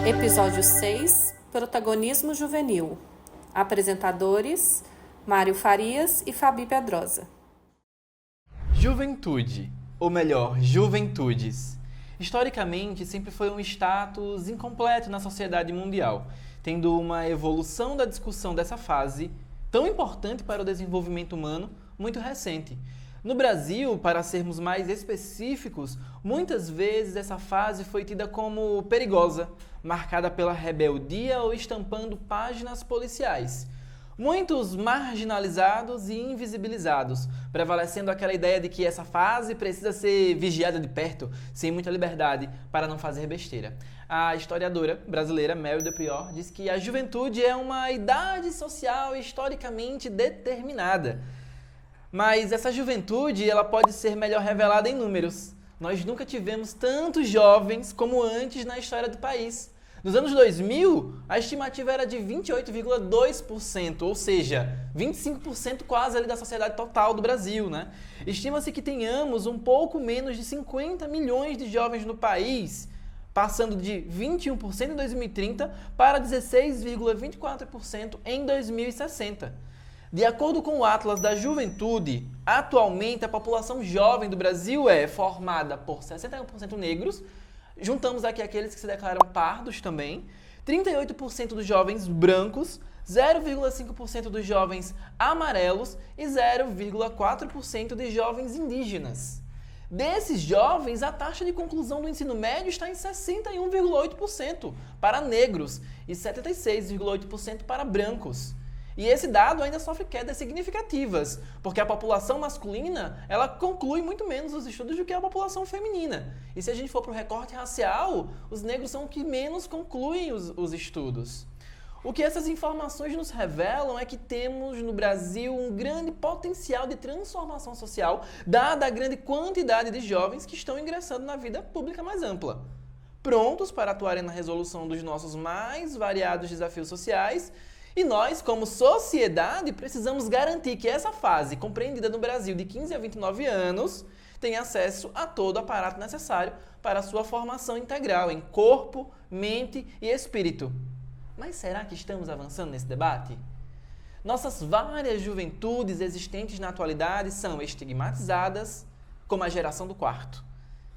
Episódio 6, Protagonismo Juvenil. Apresentadores, Mário Farias e Fabi Pedrosa. Juventude, ou melhor, juventudes. Historicamente, sempre foi um status incompleto na sociedade mundial, tendo uma evolução da discussão dessa fase, tão importante para o desenvolvimento humano, muito recente. No Brasil, para sermos mais específicos, muitas vezes essa fase foi tida como perigosa, marcada pela rebeldia ou estampando páginas policiais. Muitos marginalizados e invisibilizados, prevalecendo aquela ideia de que essa fase precisa ser vigiada de perto, sem muita liberdade, para não fazer besteira. A historiadora brasileira Mary de Prior diz que a juventude é uma idade social historicamente determinada. Mas essa juventude ela pode ser melhor revelada em números. Nós nunca tivemos tantos jovens como antes na história do país. Nos anos 2000, a estimativa era de 28,2%, ou seja, 25% quase ali da sociedade total do Brasil, né? Estima-se que tenhamos um pouco menos de 50 milhões de jovens no país, passando de 21% em 2030 para 16,24% em 2060. De acordo com o Atlas da Juventude, atualmente a população jovem do Brasil é formada por 61% negros, juntamos aqui aqueles que se declaram pardos também, 38% dos jovens brancos, 0,5% dos jovens amarelos e 0,4% de jovens indígenas. Desses jovens, a taxa de conclusão do ensino médio está em 61,8% para negros e 76,8% para brancos. E esse dado ainda sofre quedas significativas, porque a população masculina ela conclui muito menos os estudos do que a população feminina. E se a gente for para o recorte racial, os negros são os que menos concluem os estudos. O que essas informações nos revelam é que temos no Brasil um grande potencial de transformação social, dada a grande quantidade de jovens que estão ingressando na vida pública mais ampla, prontos para atuarem na resolução dos nossos mais variados desafios sociais. E nós, como sociedade, precisamos garantir que essa fase, compreendida no Brasil de 15 a 29 anos, tenha acesso a todo o aparato necessário para a sua formação integral em corpo, mente e espírito. Mas será que estamos avançando nesse debate? Nossas várias juventudes existentes na atualidade são estigmatizadas como a geração do quarto,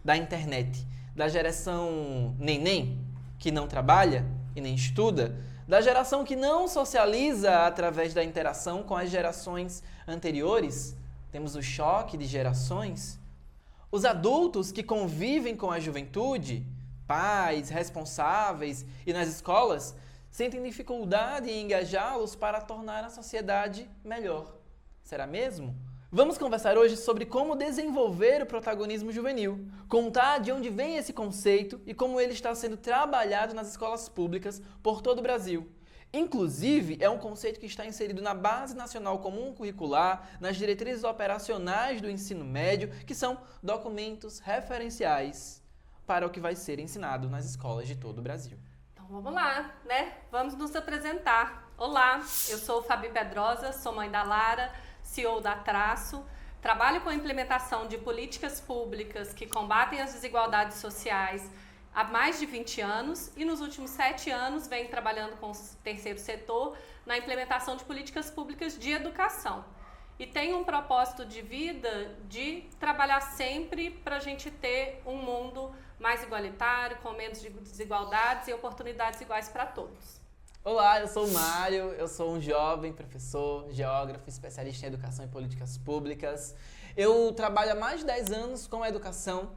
da internet, da geração neném, que não trabalha e nem estuda, da geração que não socializa através da interação com as gerações anteriores. Temos o choque de gerações. Os adultos que convivem com a juventude, pais, responsáveis e nas escolas, sentem dificuldade em engajá-los para tornar a sociedade melhor. Será mesmo? Vamos conversar hoje sobre como desenvolver o protagonismo juvenil, contar de onde vem esse conceito e como ele está sendo trabalhado nas escolas públicas por todo o Brasil. Inclusive, é um conceito que está inserido na Base Nacional Comum Curricular, nas diretrizes operacionais do ensino médio, que são documentos referenciais para o que vai ser ensinado nas escolas de todo o Brasil. Então vamos lá, né? Vamos nos apresentar. Olá, eu sou Fabi Pedrosa, sou mãe da Lara, CEO da Traço, trabalho com a implementação de políticas públicas que combatem as desigualdades sociais há mais de 20 anos e nos últimos 7 anos venho trabalhando com o terceiro setor na implementação de políticas públicas de educação. E tenho um propósito de vida de trabalhar sempre para a gente ter um mundo mais igualitário, com menos desigualdades e oportunidades iguais para todos. Olá, eu sou o Mário, eu sou um jovem professor, geógrafo, especialista em educação e políticas públicas. Eu trabalho há mais de 10 anos com a educação,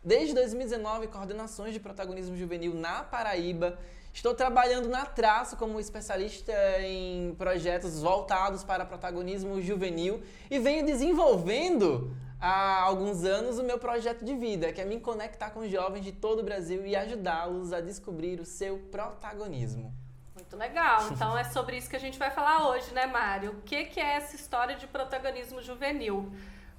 desde 2019 coordenações de protagonismo juvenil na Paraíba. Estou trabalhando na Traço como especialista em projetos voltados para protagonismo juvenil e venho desenvolvendo há alguns anos o meu projeto de vida, que é me conectar com jovens de todo o Brasil e ajudá-los a descobrir o seu protagonismo. Muito legal. Então é sobre isso que a gente vai falar hoje, né, Mário? O que é essa história de protagonismo juvenil?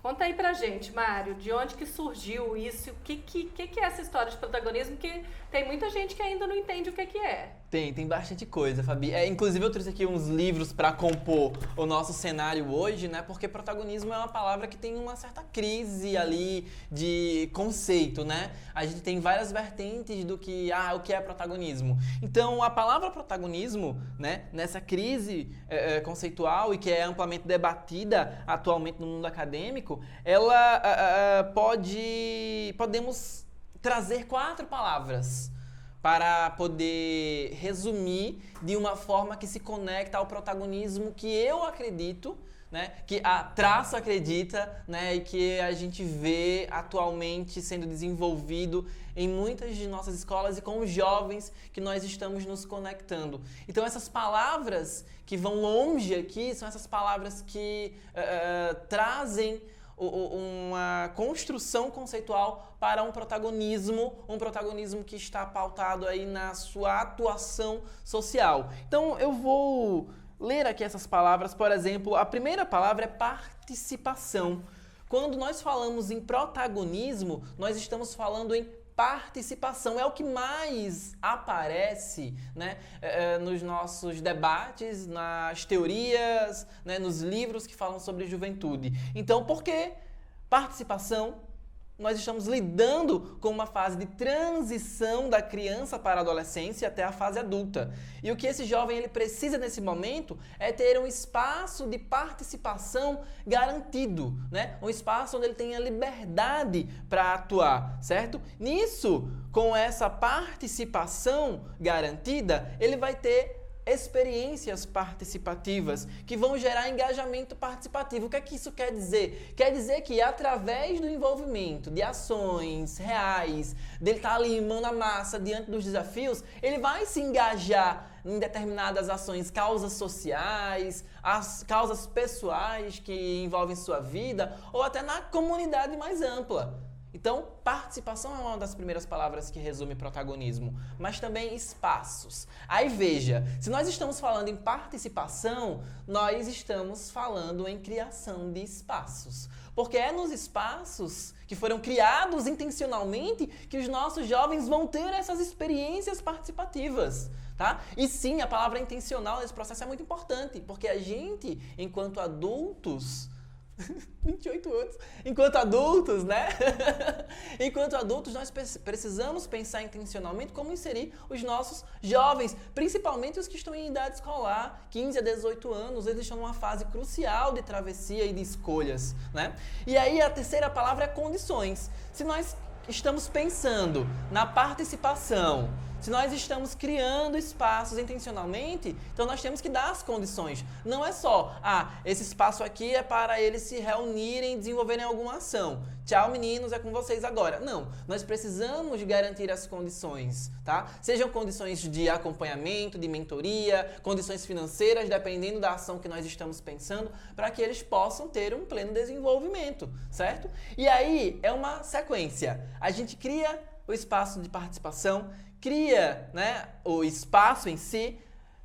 Conta aí pra gente, Mário, de onde que surgiu isso? O que é essa história de protagonismo? Que tem muita gente que ainda não entende o que é. Tem bastante coisa, Fabi. Inclusive eu trouxe aqui uns livros para compor o nosso cenário hoje, né? Porque protagonismo é uma palavra que tem uma certa crise ali de conceito, né? A gente tem várias vertentes do que, o que é protagonismo. Então, a palavra protagonismo, né? Nessa crise conceitual e que é amplamente debatida atualmente no mundo acadêmico, ela podemos trazer 4 palavras para poder resumir de uma forma que se conecta ao protagonismo que eu acredito, né, que a Traço acredita, né, e que a gente vê atualmente sendo desenvolvido em muitas de nossas escolas e com os jovens que nós estamos nos conectando. Então essas palavras que vão longe aqui são essas palavras que trazem uma construção conceitual para um protagonismo que está pautado aí na sua atuação social. Então eu vou ler aqui essas palavras. Por exemplo, a primeira palavra é participação. Quando nós falamos em protagonismo, nós estamos falando em participação. É o que mais aparece, né, nos nossos debates, nas teorias, né, nos livros que falam sobre juventude. Então, por que participação? Nós estamos lidando com uma fase de transição da criança para a adolescência até a fase adulta. E o que esse jovem ele precisa nesse momento é ter um espaço de participação garantido, né? Um espaço onde ele tenha liberdade para atuar, certo? Nisso, com essa participação garantida, ele vai ter experiências participativas que vão gerar engajamento participativo. O que é que isso quer dizer? Quer dizer que através do envolvimento de ações reais, dele estar ali mão na massa diante dos desafios, ele vai se engajar em determinadas ações, causas sociais, as causas pessoais que envolvem sua vida ou até na comunidade mais ampla. Então, participação é uma das primeiras palavras que resume protagonismo, mas também espaços. Aí veja, se nós estamos falando em participação, nós estamos falando em criação de espaços. Porque é nos espaços que foram criados intencionalmente que os nossos jovens vão ter essas experiências participativas. Tá? E sim, a palavra intencional nesse processo é muito importante, porque a gente, enquanto adultos, 28 anos. Enquanto adultos, né? Enquanto adultos, nós precisamos pensar intencionalmente como inserir os nossos jovens, principalmente os que estão em idade escolar, 15 a 18 anos, eles estão numa fase crucial de travessia e de escolhas, né? E aí a terceira palavra é condições. Se nós estamos pensando na participação, se nós estamos criando espaços intencionalmente, então nós temos que dar as condições. Não é só, esse espaço aqui é para eles se reunirem e desenvolverem alguma ação. Tchau, meninos, é com vocês agora. Não, nós precisamos garantir as condições, tá? Sejam condições de acompanhamento, de mentoria, condições financeiras, dependendo da ação que nós estamos pensando, para que eles possam ter um pleno desenvolvimento, certo? E aí é uma sequência. A gente cria o espaço de participação, cria, né, o espaço em si,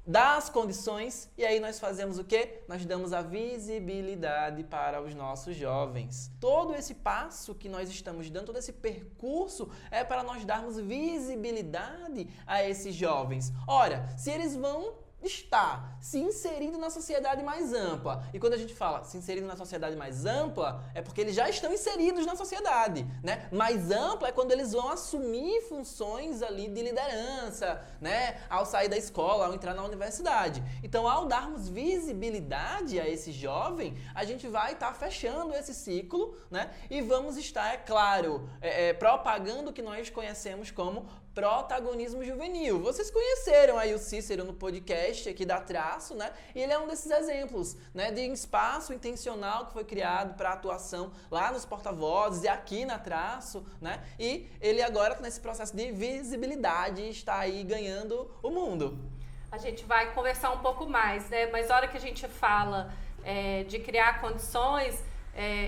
dá as condições e aí nós fazemos o quê? Nós damos a visibilidade para os nossos jovens. Todo esse passo que nós estamos dando, todo esse percurso é para nós darmos visibilidade a esses jovens. Ora, se eles vão estar se inserindo na sociedade mais ampla. E quando a gente fala se inserindo na sociedade mais ampla, é porque eles já estão inseridos na sociedade, né? Mais ampla é quando eles vão assumir funções ali de liderança, né? Ao sair da escola, ao entrar na universidade. Então, ao darmos visibilidade a esse jovem, a gente vai estar fechando esse ciclo, né? E vamos estar, é claro, propagando o que nós conhecemos como protagonismo juvenil. Vocês conheceram aí o Cícero no podcast aqui da Traço, né? E ele é um desses exemplos, né? De espaço intencional que foi criado para atuação lá nos porta-vozes e aqui na Traço, né? E ele agora está nesse processo de visibilidade e está aí ganhando o mundo. A gente vai conversar um pouco mais, né? Mas a hora que a gente fala de criar condições,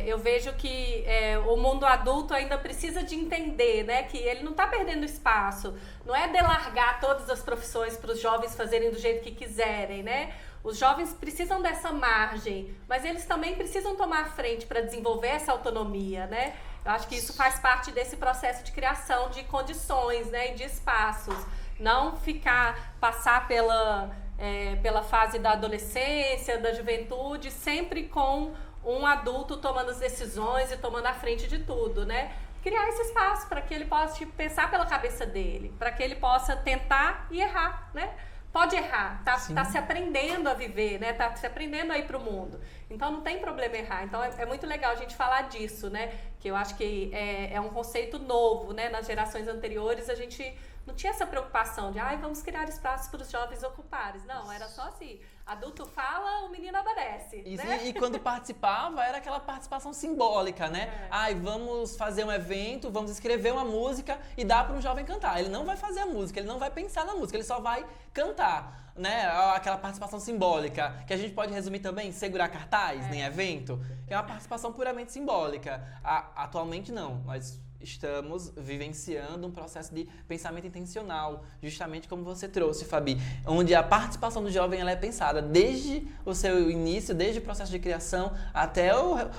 eu vejo que o mundo adulto ainda precisa de entender, né, que ele não está perdendo espaço, não é delargar todas as profissões para os jovens fazerem do jeito que quiserem, né? Os jovens precisam dessa margem, mas eles também precisam tomar a frente para desenvolver essa autonomia, né? Eu acho que isso faz parte desse processo de criação de condições, né, e de espaços. Não passar pela fase da adolescência, da juventude, sempre com um adulto tomando as decisões e tomando a frente de tudo, né? Criar esse espaço para que ele possa pensar pela cabeça dele, para que ele possa tentar e errar, né? Pode errar, tá se aprendendo a viver, né? Tá se aprendendo a ir para o mundo. Então não tem problema errar. Então é muito legal a gente falar disso, né? Que eu acho que é um conceito novo, né? Nas gerações anteriores a gente não tinha essa preocupação de vamos criar espaços para os jovens ocuparem. Não, era só assim, adulto fala, o menino obedece. Isso, né? e quando participava, era aquela participação simbólica, né? Vamos fazer um evento, vamos escrever uma música e dar para um jovem cantar. Ele não vai fazer a música, ele não vai pensar na música, ele só vai cantar, né? Aquela participação simbólica, que a gente pode resumir também em segurar cartaz em evento, que é uma participação puramente simbólica. Atualmente não, nós estamos vivenciando um processo de pensamento intencional, justamente como você trouxe, Fabi, onde a participação do jovem ela é pensada desde o seu início, desde o processo de criação até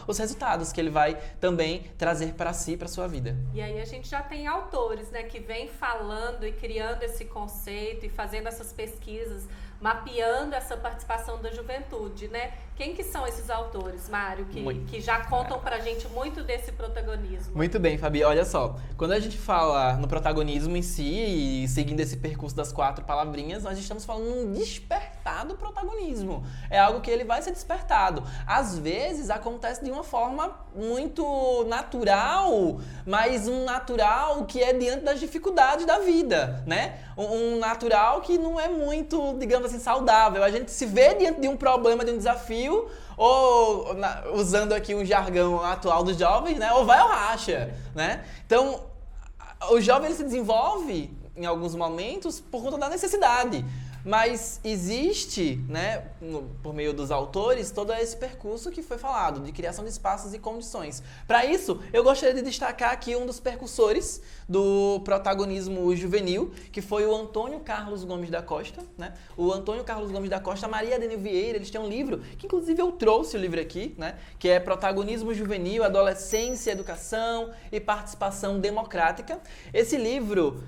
os resultados que ele vai também trazer para si, para sua vida. E aí a gente já tem autores, né, que vêm falando e criando esse conceito e fazendo essas pesquisas, mapeando essa participação da juventude, né? Quem que são esses autores, Mário, que já contam pra gente muito desse protagonismo? Muito bem, Fabi. Olha só, quando a gente fala no protagonismo em si, e seguindo esse percurso das 4 palavrinhas, nós estamos falando um despertar do protagonismo. É algo que ele vai ser despertado. Às vezes acontece de uma forma muito natural, mas um natural que é diante das dificuldades da vida, né? Um natural que não é muito, digamos assim, saudável. A gente se vê diante de um problema, de um desafio, ou usando aqui um jargão atual dos jovens, né? Ou vai ou racha, né? Então, o jovem ele se desenvolve em alguns momentos por conta da necessidade. Mas existe, né, por meio dos autores, todo esse percurso que foi falado, de criação de espaços e condições. Para isso, eu gostaria de destacar aqui um dos percursores do protagonismo juvenil, que foi o Antônio Carlos Gomes da Costa, né? O Antônio Carlos Gomes da Costa, a Maria Adenil Vieira, eles têm um livro, que inclusive eu trouxe o livro aqui, né? Que é Protagonismo Juvenil, Adolescência, Educação e Participação Democrática. Esse livro,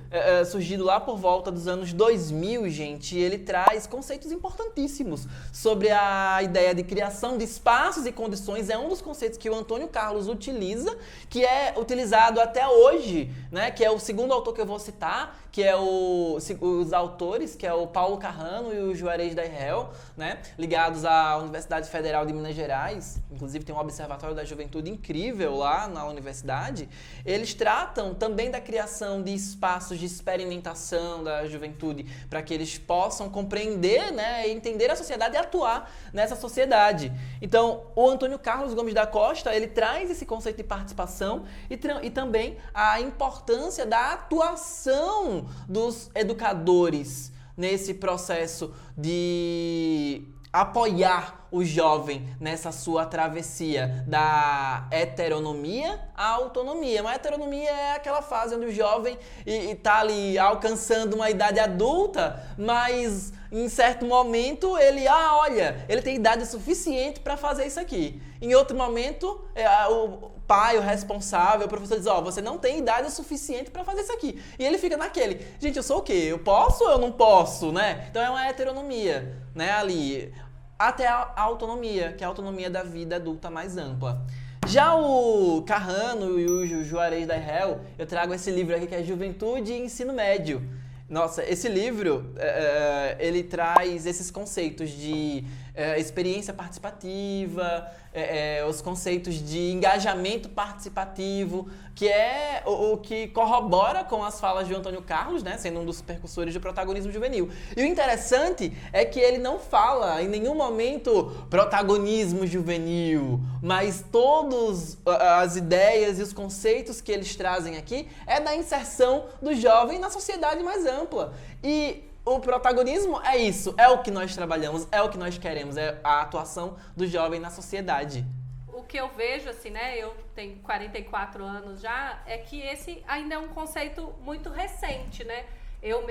surgido lá por volta dos anos 2000, gente, ele traz conceitos importantíssimos sobre a ideia de criação de espaços e condições. É um dos conceitos que o Antônio Carlos utiliza, que é utilizado até hoje, né? Que é o segundo autor que eu vou citar, que é os autores, que é o Paulo Carrano e o Juarez Dairel, né? Ligados à Universidade Federal de Minas Gerais. Inclusive tem um observatório da juventude incrível lá na universidade. Eles tratam também da criação de espaços de experimentação da juventude, para que eles possam compreender, né, entender a sociedade e atuar nessa sociedade. Então, o Antônio Carlos Gomes da Costa, ele traz esse conceito de participação e também a importância da atuação dos educadores nesse processo de apoiar o jovem nessa sua travessia da heteronomia à autonomia. Uma heteronomia é aquela fase onde o jovem está ali alcançando uma idade adulta, mas em certo momento ele tem idade suficiente para fazer isso aqui. Em outro momento, o pai, o responsável, o professor diz, você não tem idade suficiente para fazer isso aqui. E ele fica naquele, gente, eu sou o quê? Eu posso ou eu não posso, né? Então é uma heteronomia, né, ali. Até a autonomia, que é a autonomia da vida adulta mais ampla. Já o Carrano e o Juarez Dairel, eu trago esse livro aqui que é Juventude e Ensino Médio. Nossa, esse livro, ele traz esses conceitos de experiência participativa, os conceitos de engajamento participativo, que é o que corrobora com as falas de Antônio Carlos, né, sendo um dos percursores do protagonismo juvenil. E o interessante é que ele não fala em nenhum momento protagonismo juvenil, mas todas as ideias e os conceitos que eles trazem aqui é da inserção do jovem na sociedade mais ampla. E o protagonismo é isso, é o que nós trabalhamos, é o que nós queremos, é a atuação do jovem na sociedade. O que eu vejo, assim, né, eu tenho 44 anos já, é que esse ainda é um conceito muito recente, né? Eu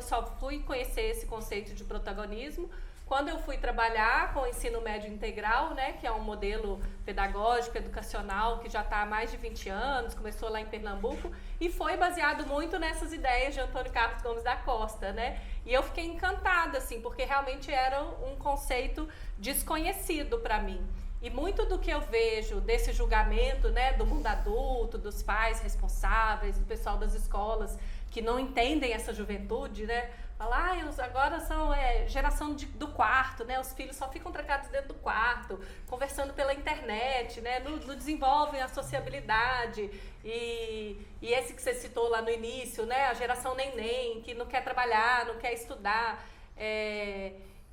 só fui conhecer esse conceito de protagonismo quando eu fui trabalhar com o ensino médio integral, né, que é um modelo pedagógico, educacional, que já está há mais de 20 anos, começou lá em Pernambuco, e foi baseado muito nessas ideias de Antônio Carlos Gomes da Costa, né? E eu fiquei encantada, assim, porque realmente era um conceito desconhecido para mim. E muito do que eu vejo desse julgamento, né, do mundo adulto, dos pais responsáveis, do pessoal das escolas que não entendem essa juventude, né? Falar, agora são geração do quarto, né? Os filhos só ficam trancados dentro do quarto, conversando pela internet, né? Não desenvolvem a sociabilidade. E esse que você citou lá no início, né? A geração neném, que não quer trabalhar, não quer estudar.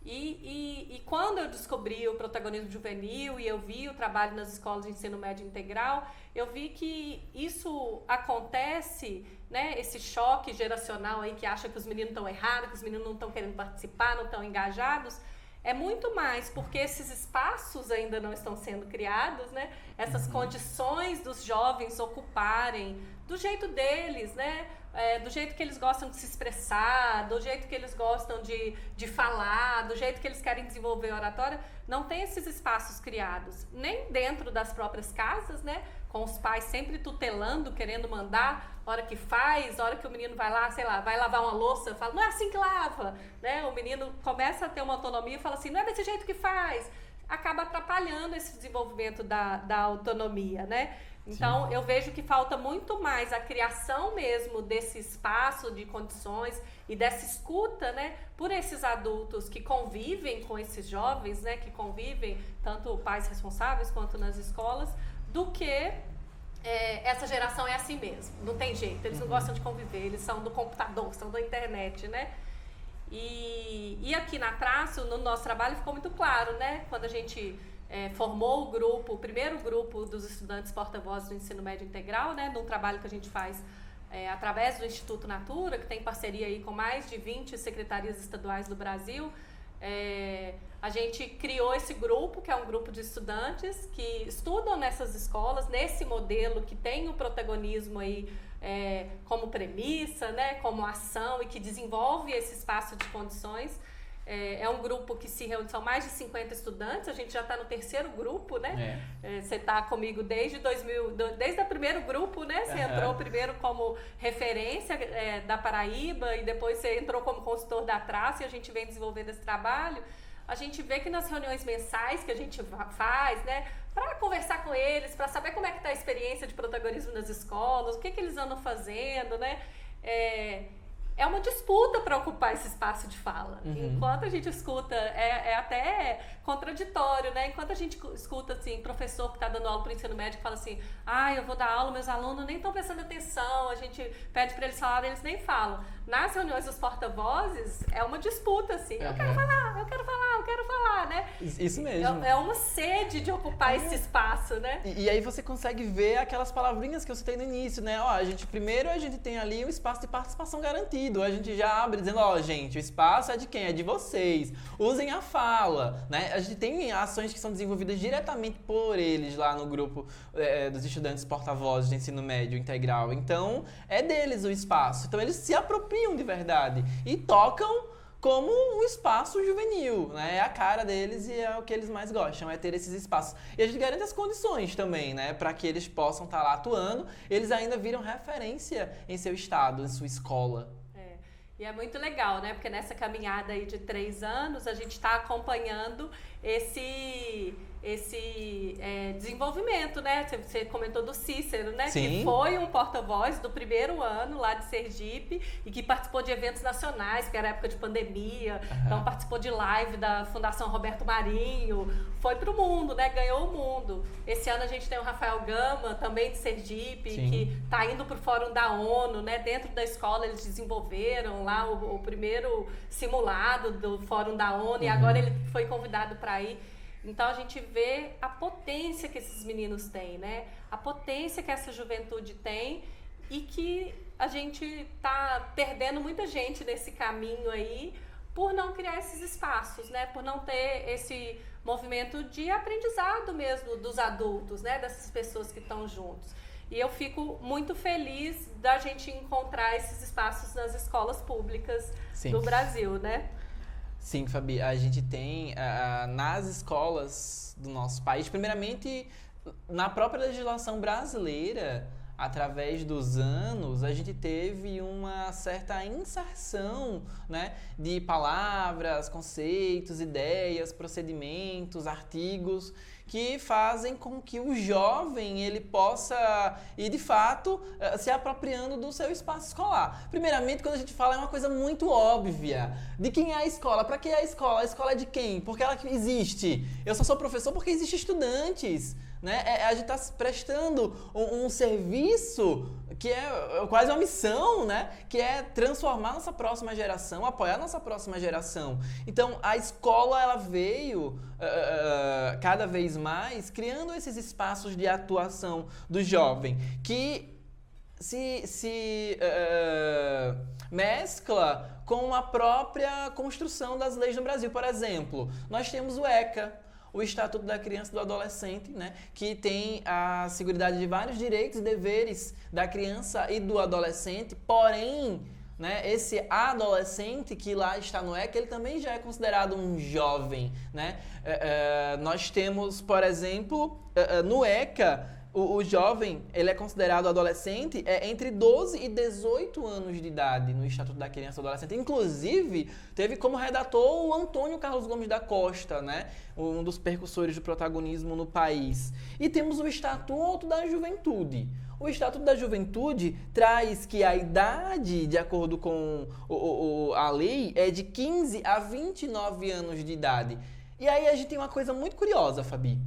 E quando eu descobri o protagonismo juvenil e eu vi o trabalho nas escolas de ensino médio integral, eu vi que isso acontece, né, esse choque geracional aí que acha que os meninos estão errados, que os meninos não estão querendo participar, não estão engajados, é muito mais porque esses espaços ainda não estão sendo criados, né? Essas condições dos jovens ocuparem do jeito deles, né? Do jeito que eles gostam de se expressar, do jeito que eles gostam de falar, do jeito que eles querem desenvolver a oratória, não tem esses espaços criados, nem dentro das próprias casas, né? Com os pais sempre tutelando, querendo mandar, hora que faz, hora que o menino vai lá, sei lá, vai lavar uma louça, fala, não é assim que lava, né? O menino começa a ter uma autonomia e fala assim, não é desse jeito que faz, acaba atrapalhando esse desenvolvimento da autonomia, né? Então, eu vejo que falta muito mais a criação mesmo desse espaço de condições e dessa escuta, né, por esses adultos que convivem com esses jovens, né, que convivem, tanto pais responsáveis quanto nas escolas, do que essa geração é assim mesmo, não tem jeito, eles não gostam de conviver, eles são do computador, são da internet, né? E aqui na Traço, no nosso trabalho, ficou muito claro, né, quando a gente formou o primeiro grupo dos estudantes porta-vozes do ensino médio integral, né, num trabalho que a gente faz através do Instituto Natura, que tem parceria aí com mais de 20 secretarias estaduais do Brasil. A gente criou esse grupo, que é um grupo de estudantes que estudam nessas escolas, nesse modelo que tem o protagonismo aí como premissa, né, como ação, e que desenvolve esse espaço de condições. É um grupo que se reúne, são mais de 50 estudantes, a gente já está no terceiro grupo, né? Você está comigo desde o primeiro grupo, né? Você entrou primeiro como referência da Paraíba e depois você entrou como consultor da Traço e a gente vem desenvolvendo esse trabalho. A gente vê que nas reuniões mensais que a gente faz, né? Para conversar com eles, para saber como é que está a experiência de protagonismo nas escolas, o que eles andam fazendo, né? É uma disputa para ocupar esse espaço de fala. Enquanto a gente escuta, é até contraditório, né? Enquanto a gente escuta, assim, professor que está dando aula para o ensino médio que fala assim, eu vou dar aula, meus alunos nem estão prestando atenção, a gente pede para eles falarem, eles nem falam. Nas reuniões dos porta-vozes, é uma disputa, assim, eu quero falar, eu quero falar, eu quero falar, né? Isso mesmo. É uma sede de ocupar esse espaço, né? E aí você consegue ver aquelas palavrinhas que eu citei no início, né? Primeiro a gente tem ali um espaço de participação garantido. A gente já abre dizendo, gente, o espaço é de quem? É de vocês. Usem a fala, né? A gente tem ações que são desenvolvidas diretamente por eles lá no grupo dos estudantes porta-vozes de ensino médio integral. Então, é deles o espaço. Então, eles se apropriam de verdade e tocam como um espaço juvenil, né? É a cara deles e é o que eles mais gostam, é ter esses espaços. E a gente garante as condições também, né? Para que eles possam estar lá atuando, eles ainda viram referência em seu estado, em sua escola. E é muito legal, né? Porque nessa caminhada aí de 3 anos, a gente está acompanhando esse desenvolvimento, né? Você comentou do Cícero, né? Sim. Que foi um porta-voz do primeiro ano lá de Sergipe e que participou de eventos nacionais, que era época de pandemia, então participou de live da Fundação Roberto Marinho, foi pro mundo, né? Ganhou o mundo. Esse ano a gente tem o Rafael Gama, também de Sergipe, Sim. que tá indo pro Fórum da ONU, né? Dentro da escola eles desenvolveram lá o primeiro simulado do Fórum da ONU e agora ele foi convidado para ir. Então a gente vê a potência que esses meninos têm, né? A potência que essa juventude tem e que a gente tá perdendo muita gente nesse caminho aí por não criar esses espaços, né? Por não ter esse movimento de aprendizado mesmo dos adultos, né? Dessas pessoas que estão juntos. E eu fico muito feliz da gente encontrar esses espaços nas escolas públicas do Brasil, né? Sim, Fabi, a gente tem nas escolas do nosso país, primeiramente na própria legislação brasileira, através dos anos, a gente teve uma certa inserção, né, de palavras, conceitos, ideias, procedimentos, artigos que fazem com que o jovem ele possa ir de fato se apropriando do seu espaço escolar. Primeiramente, quando a gente fala é uma coisa muito óbvia. De quem é a escola? Para que é a escola? A escola é de quem? Porque ela existe. Eu só sou professor porque existem estudantes. Né? A gente está prestando um serviço que é quase uma missão, né? Que é transformar nossa próxima geração, apoiar nossa próxima geração. Então, a escola ela veio cada vez mais criando esses espaços de atuação do jovem que se mescla com a própria construção das leis no Brasil. Por exemplo, nós temos o ECA, o Estatuto da Criança e do Adolescente, né, que tem a seguridade de vários direitos e deveres da criança e do adolescente, porém, né, esse adolescente que lá está no ECA, ele também já é considerado um jovem. Né? Nós temos, por exemplo, no ECA, o jovem, ele é considerado adolescente entre 12 e 18 anos de idade no Estatuto da Criança e do Adolescente. Inclusive, teve como redator o Antônio Carlos Gomes da Costa, né? Um dos percussores do protagonismo no país. E temos o Estatuto da Juventude. O Estatuto da Juventude traz que a idade, de acordo com a lei, é de 15 a 29 anos de idade. E aí a gente tem uma coisa muito curiosa, Fabi.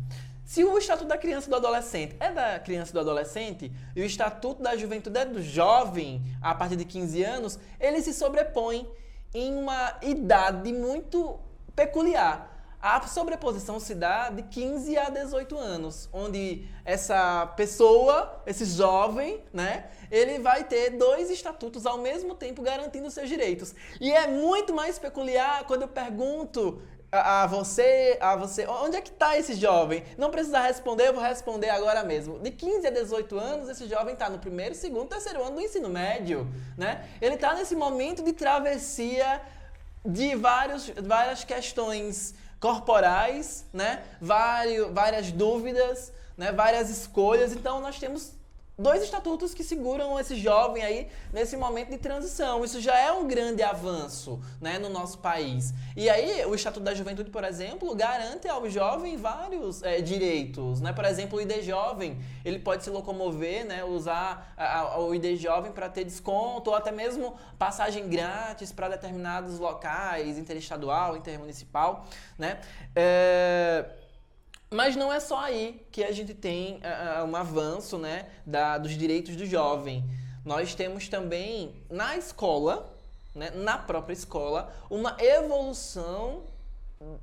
Se o Estatuto da Criança e do Adolescente é da criança e do adolescente e o Estatuto da Juventude é do jovem, a partir de 15 anos, ele se sobrepõe em uma idade muito peculiar. A sobreposição se dá de 15 a 18 anos, onde essa pessoa, esse jovem, né, ele vai ter dois estatutos ao mesmo tempo garantindo seus direitos. E é muito mais peculiar quando eu pergunto a você, onde é que está esse jovem? Não precisa responder, eu vou responder agora mesmo. De 15 a 18 anos, esse jovem está no primeiro, segundo, terceiro ano do ensino médio, né? Ele está nesse momento de travessia de várias questões corporais, né? Várias dúvidas, né? Várias escolhas. Então, nós temos dois estatutos que seguram esse jovem aí nesse momento de transição. Isso já é um grande avanço, né, no nosso país. E aí, o Estatuto da Juventude, por exemplo, garante ao jovem vários direitos. Né? Por exemplo, o ID Jovem, ele pode se locomover, né, usar o ID Jovem para ter desconto ou até mesmo passagem grátis para determinados locais, interestadual, intermunicipal. Né? Mas não é só aí que a gente tem um avanço, né, dos direitos do jovem. Nós temos também na escola, né, na própria escola, uma evolução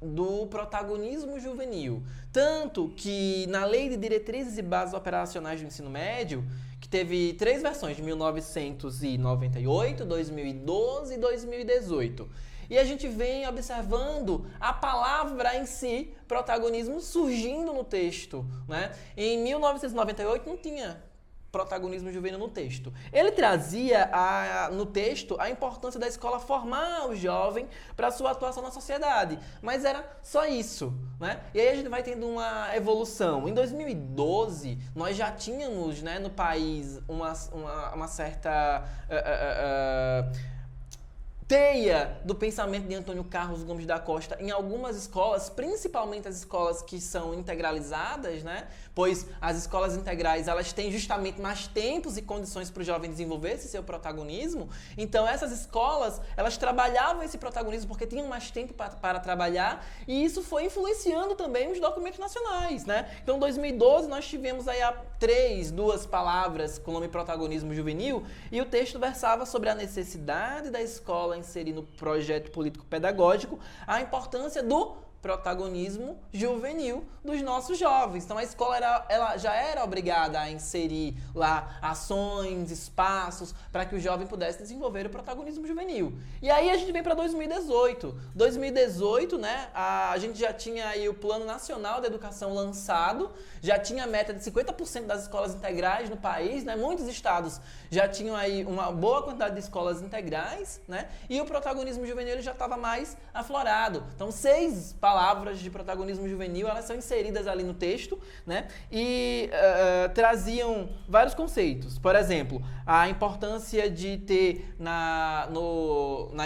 do protagonismo juvenil. Tanto que na Lei de Diretrizes e Bases Operacionais do Ensino Médio, que teve 3 versões, de 1998, 2012 e 2018. E a gente vem observando a palavra em si, protagonismo, surgindo no texto. Né? Em 1998 não tinha protagonismo juvenil no texto. Ele trazia no texto a importância da escola formar o jovem para sua atuação na sociedade. Mas era só isso. Né? E aí a gente vai tendo uma evolução. Em 2012, nós já tínhamos, né, no país uma certa teia do pensamento de Antônio Carlos Gomes da Costa em algumas escolas, principalmente as escolas que são integralizadas, né? Pois as escolas integrais, elas têm justamente mais tempos e condições para o jovem desenvolver esse seu protagonismo. Então essas escolas, elas trabalhavam esse protagonismo porque tinham mais tempo para trabalhar, e isso foi influenciando também os documentos nacionais, né? Então em 2012 nós tivemos aí duas palavras com o nome protagonismo juvenil, e o texto versava sobre a necessidade da escola inserir no projeto político-pedagógico a importância do protagonismo juvenil dos nossos jovens. Então a escola ela já era obrigada a inserir lá ações, espaços para que o jovem pudesse desenvolver o protagonismo juvenil. E aí a gente vem para 2018. 2018, né, a gente já tinha aí o Plano Nacional de Educação lançado, já tinha a meta de 50% das escolas integrais no país, né? Muitos estados já tinham aí uma boa quantidade de escolas integrais, né? E o protagonismo juvenil já estava mais aflorado. Então, 6 palavras de protagonismo juvenil, elas são inseridas ali no texto, né? E traziam vários conceitos. Por exemplo, a importância de ter na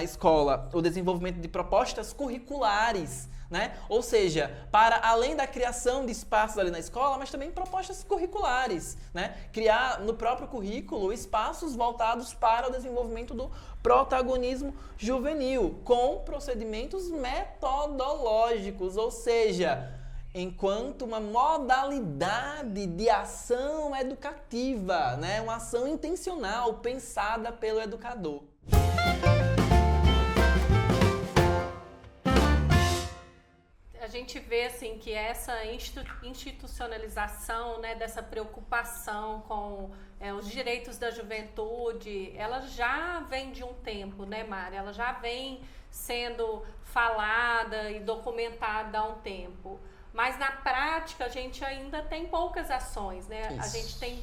escola o desenvolvimento de propostas curriculares, né? Ou seja, para além da criação de espaços ali na escola, mas também propostas curriculares, né? Criar no próprio currículo espaços voltados para o desenvolvimento do protagonismo juvenil, com procedimentos metodológicos, ou seja, enquanto uma modalidade de ação educativa, né? Uma ação intencional, pensada pelo educador. A gente vê assim que essa institucionalização, né, dessa preocupação com os direitos da juventude, ela já vem de um tempo, né, Mari? Ela já vem sendo falada e documentada há um tempo. Mas na prática a gente ainda tem poucas ações, né? Isso. A gente tem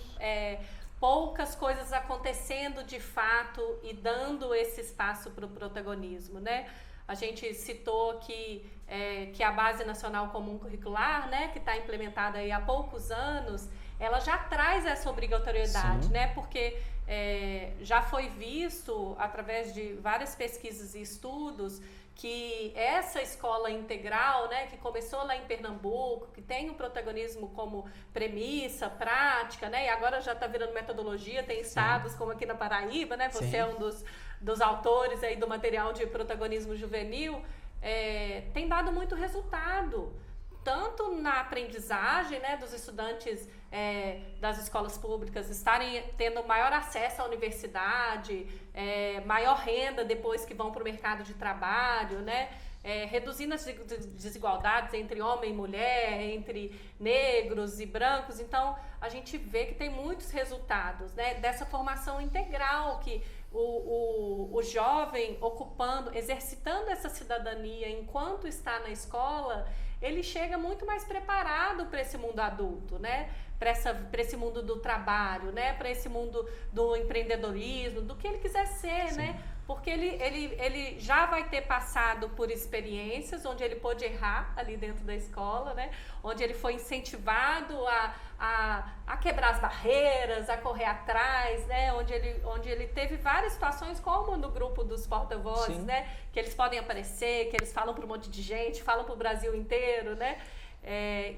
poucas coisas acontecendo de fato e dando esse espaço para o protagonismo, né? A gente citou que a Base Nacional Comum Curricular, né, que está implementada aí há poucos anos, ela já traz essa obrigatoriedade, Sim. né? Porque já foi visto, através de várias pesquisas e estudos, que essa escola integral, né, que começou lá em Pernambuco, que tem o protagonismo como premissa, prática, né, e agora já está virando metodologia, tem estados como aqui na Paraíba, né, você é um dos autores aí do material de protagonismo juvenil, tem dado muito resultado, tanto na aprendizagem, né, dos estudantes das escolas públicas estarem tendo maior acesso à universidade, maior renda depois que vão para o mercado de trabalho, né, reduzindo as desigualdades entre homem e mulher, entre negros e brancos. Então, a gente vê que tem muitos resultados, né, dessa formação integral que o jovem exercitando essa cidadania enquanto está na escola, ele chega muito mais preparado para esse mundo adulto, né? Para esse mundo do trabalho, né? Para esse mundo do empreendedorismo, do que ele quiser ser, né? Porque ele já vai ter passado por experiências onde ele pôde errar ali dentro da escola, né? Onde ele foi incentivado a quebrar as barreiras, a correr atrás, né? Onde ele teve várias situações, como no grupo dos porta-vozes, né? Que eles podem aparecer, que eles falam para um monte de gente, falam para o Brasil inteiro, né?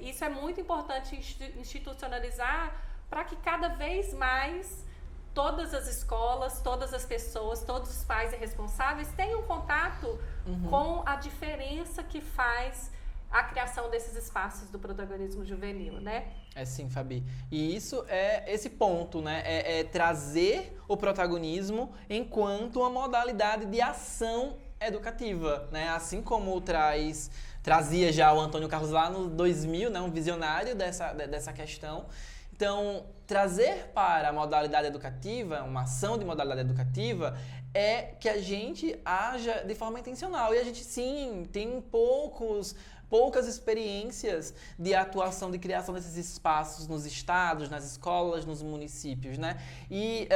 Isso é muito importante institucionalizar para que cada vez mais todas as escolas, todas as pessoas, todos os pais e responsáveis tenham contato com a diferença que faz a criação desses espaços do protagonismo juvenil, né? Sim, Fabi. E isso esse ponto, né? Trazer o protagonismo enquanto uma modalidade de ação educativa, né? Assim como trazia já o Antônio Carlos lá no 2000, né? Um visionário dessa questão. Então, trazer para a modalidade educativa, uma ação de modalidade educativa, é que a gente haja de forma intencional. E a gente, sim, tem poucas experiências de atuação, de criação desses espaços nos estados, nas escolas, nos municípios, né? E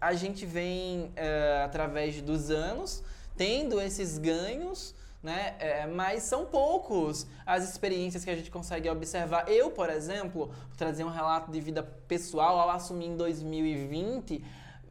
a gente vem, através dos anos, tendo esses ganhos, né? Mas são poucos as experiências que a gente consegue observar. Eu, por exemplo, vou trazer um relato de vida pessoal. Ao assumir em 2020,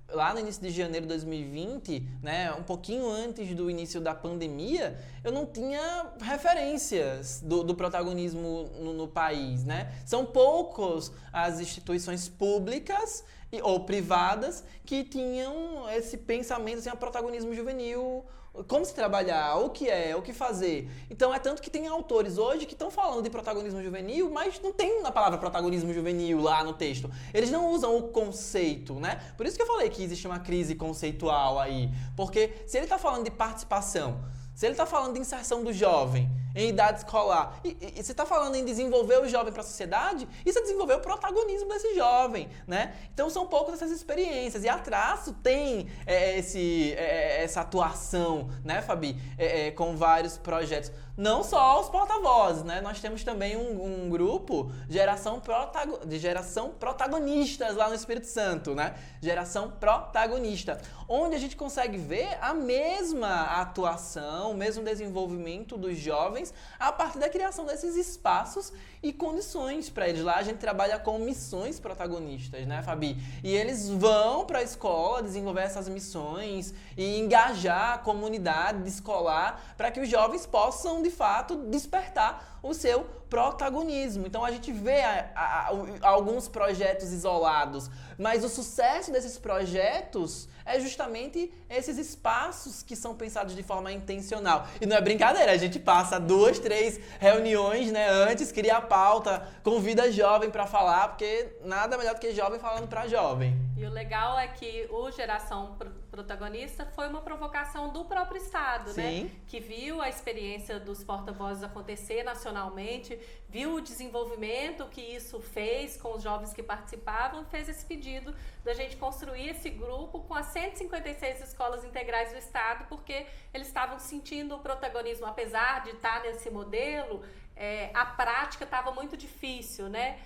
lá no início de janeiro de 2020, né, um pouquinho antes do início da pandemia, eu não tinha referências do protagonismo no país, né? São poucos as instituições públicas ou privadas que tinham esse pensamento, assim, protagonismo juvenil, como se trabalhar, o que fazer. Então, tanto que tem autores hoje que estão falando de protagonismo juvenil, mas não tem a palavra protagonismo juvenil lá no texto. Eles não usam o conceito, né? Por isso que eu falei que existe uma crise conceitual aí. Porque se ele está falando de participação, se ele está falando de inserção do jovem, em idade escolar. E você está falando em desenvolver o jovem para a sociedade, isso é desenvolver o protagonismo desse jovem, né? Então são poucas essas experiências. E a Traço tem essa atuação, né, Fabi? Com vários projetos. Não só os porta-vozes, né? Nós temos também um grupo de geração protagonistas lá no Espírito Santo, né? Geração protagonista, onde a gente consegue ver a mesma atuação, o mesmo desenvolvimento dos jovens a partir da criação desses espaços e condições para eles. Lá a gente trabalha com missões protagonistas, né, Fabi? E eles vão para a escola desenvolver essas missões e engajar a comunidade escolar para que os jovens possam, de fato, despertar o seu protagonismo. Então a gente vê alguns projetos isolados, mas o sucesso desses projetos é justamente esses espaços que são pensados de forma intencional. E não é brincadeira, a gente passa 2, 3 reuniões, né, antes, cria a pauta, convida jovem para falar, porque nada melhor do que jovem falando para jovem. E o legal é que o Geração Protagonista foi uma provocação do próprio Estado, Sim. né? Que viu a experiência dos porta-vozes acontecer nacionalmente, viu o desenvolvimento que isso fez com os jovens que participavam, fez esse pedido da gente construir esse grupo com as 156 escolas integrais do Estado, porque eles estavam sentindo o protagonismo, apesar de estar nesse modelo, a prática estava muito difícil, né?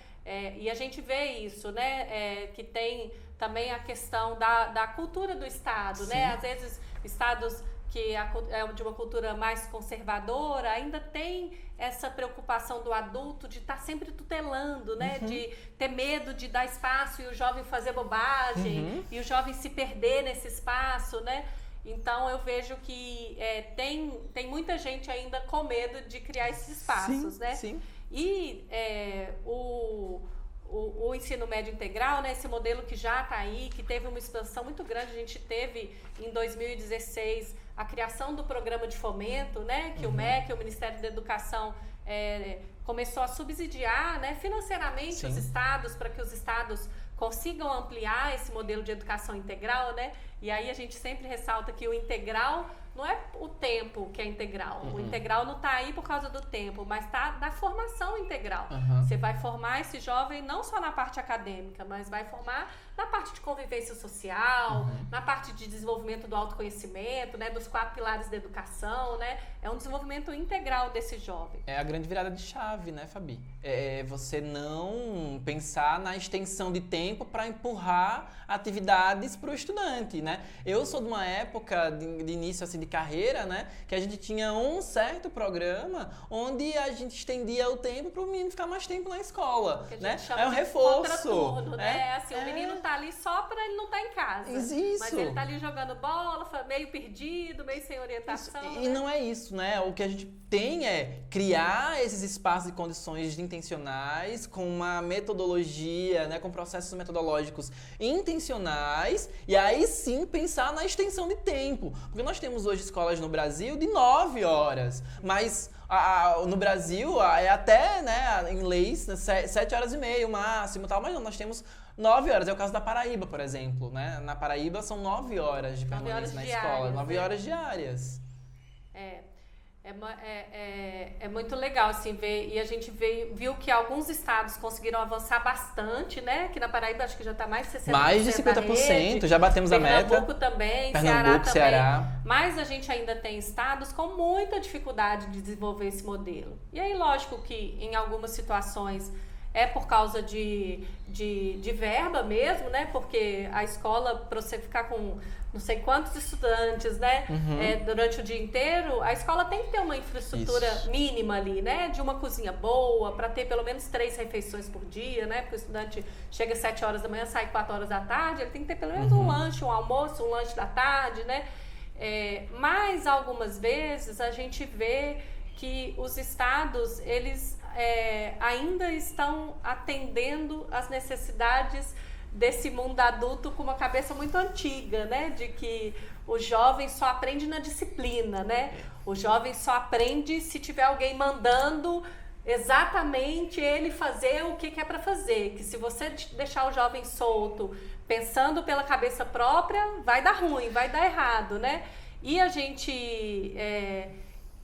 E a gente vê isso, né? Que tem também a questão da cultura do Estado, Sim. né? Às vezes, estados que é de uma cultura mais conservadora ainda tem essa preocupação do adulto de estar sempre tutelando, né? Uhum. De ter medo de dar espaço e o jovem fazer bobagem, e o jovem se perder nesse espaço, né? Então eu vejo que tem muita gente ainda com medo de criar esses espaços, Sim, né? sim. E o ensino médio integral, né, esse modelo que já está aí, que teve uma expansão muito grande, a gente teve em 2016 a criação do programa de fomento, né, que o MEC, o Ministério da Educação, começou a subsidiar, né, financeiramente Sim. os estados, para que os estados consigam ampliar esse modelo de educação integral, né? E aí a gente sempre ressalta que o integral não é o tempo que é integral. O integral não está aí por causa do tempo, mas está da formação integral. Você vai formar esse jovem não só na parte acadêmica, mas vai formar na parte de convivência social, na parte de desenvolvimento do autoconhecimento, né? Dos 4 pilares da educação, né? É um desenvolvimento integral desse jovem. É a grande virada de chave, né, Fabi? É você não pensar na extensão de tempo para empurrar atividades para o estudante, né? Eu sou de uma época de início assim, de carreira, né? Que a gente tinha um certo programa onde a gente estendia o tempo para o menino ficar mais tempo na escola, né? É um reforço. Contraturno, né? Assim, o menino tá ali só para ele não estar em casa. Isso. Mas ele tá ali jogando bola, meio perdido, meio sem orientação. Isso. E não é isso, né? O que a gente tem é criar esses espaços e condições intencionais com uma metodologia, né? Com processos metodológicos intencionais e aí sim pensar na extensão de tempo. Porque nós temos hoje escolas no Brasil de 9 horas, mas no Brasil é até, né, em leis, 7 horas e meia o máximo, tal, mas não, nós temos 9 horas. É o caso da Paraíba, por exemplo, né? Na Paraíba são 9 horas de permanência na escola, 9 horas diárias. É muito legal, assim, ver, e a gente viu que alguns estados conseguiram avançar bastante, né? Que na Paraíba acho que já está mais de 60%. Mais de 50%, já batemos a meta. Pernambuco também, Ceará. Mas a gente ainda tem estados com muita dificuldade de desenvolver esse modelo. E aí, lógico que em algumas situações é por causa de verba mesmo, né? Porque a escola, para você ficar com não sei quantos estudantes, né? Durante o dia inteiro, a escola tem que ter uma infraestrutura mínima ali, né? De uma cozinha boa, para ter pelo menos 3 refeições por dia, né? Porque o estudante chega às 7 horas da manhã, sai 4 horas da tarde, ele tem que ter pelo menos um lanche, um almoço, um lanche da tarde, né? Mas algumas vezes a gente vê que os estados, eles ainda estão atendendo às necessidades desse mundo adulto com uma cabeça muito antiga, né? De que o jovem só aprende na disciplina, né? O jovem só aprende se tiver alguém mandando exatamente ele fazer o que é para fazer. Que se você deixar o jovem solto, pensando pela cabeça própria, vai dar ruim, vai dar errado, né? E a gente...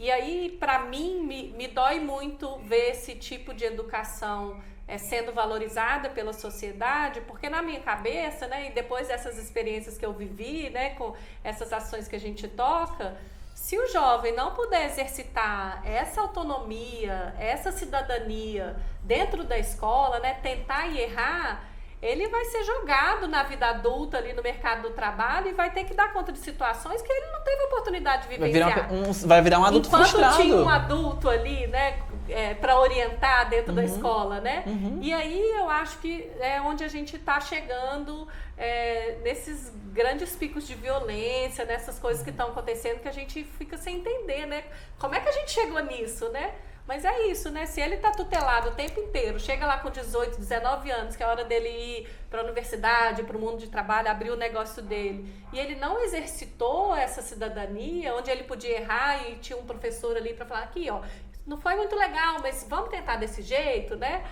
E aí, para mim, me dói muito ver esse tipo de educação sendo valorizada pela sociedade, porque na minha cabeça, né, e depois dessas experiências que eu vivi, né, com essas ações que a gente toca, se o jovem não puder exercitar essa autonomia, essa cidadania dentro da escola, né, tentar e errar, ele vai ser jogado na vida adulta ali no mercado do trabalho e vai ter que dar conta de situações que ele não teve oportunidade de vivenciar. Vai virar um adulto frustrado. Enquanto tinha um adulto ali, né, para orientar dentro da escola, né? E aí eu acho que é onde a gente está chegando nesses grandes picos de violência, nessas coisas que estão acontecendo que a gente fica sem entender, né? Como é que a gente chegou nisso, né? Mas é isso, né? Se ele está tutelado o tempo inteiro, chega lá com 18, 19 anos, que é a hora dele ir para a universidade, para o mundo de trabalho, abrir o negócio dele, e ele não exercitou essa cidadania, onde ele podia errar e tinha um professor ali para falar, aqui, ó, não foi muito legal, mas vamos tentar desse jeito, né?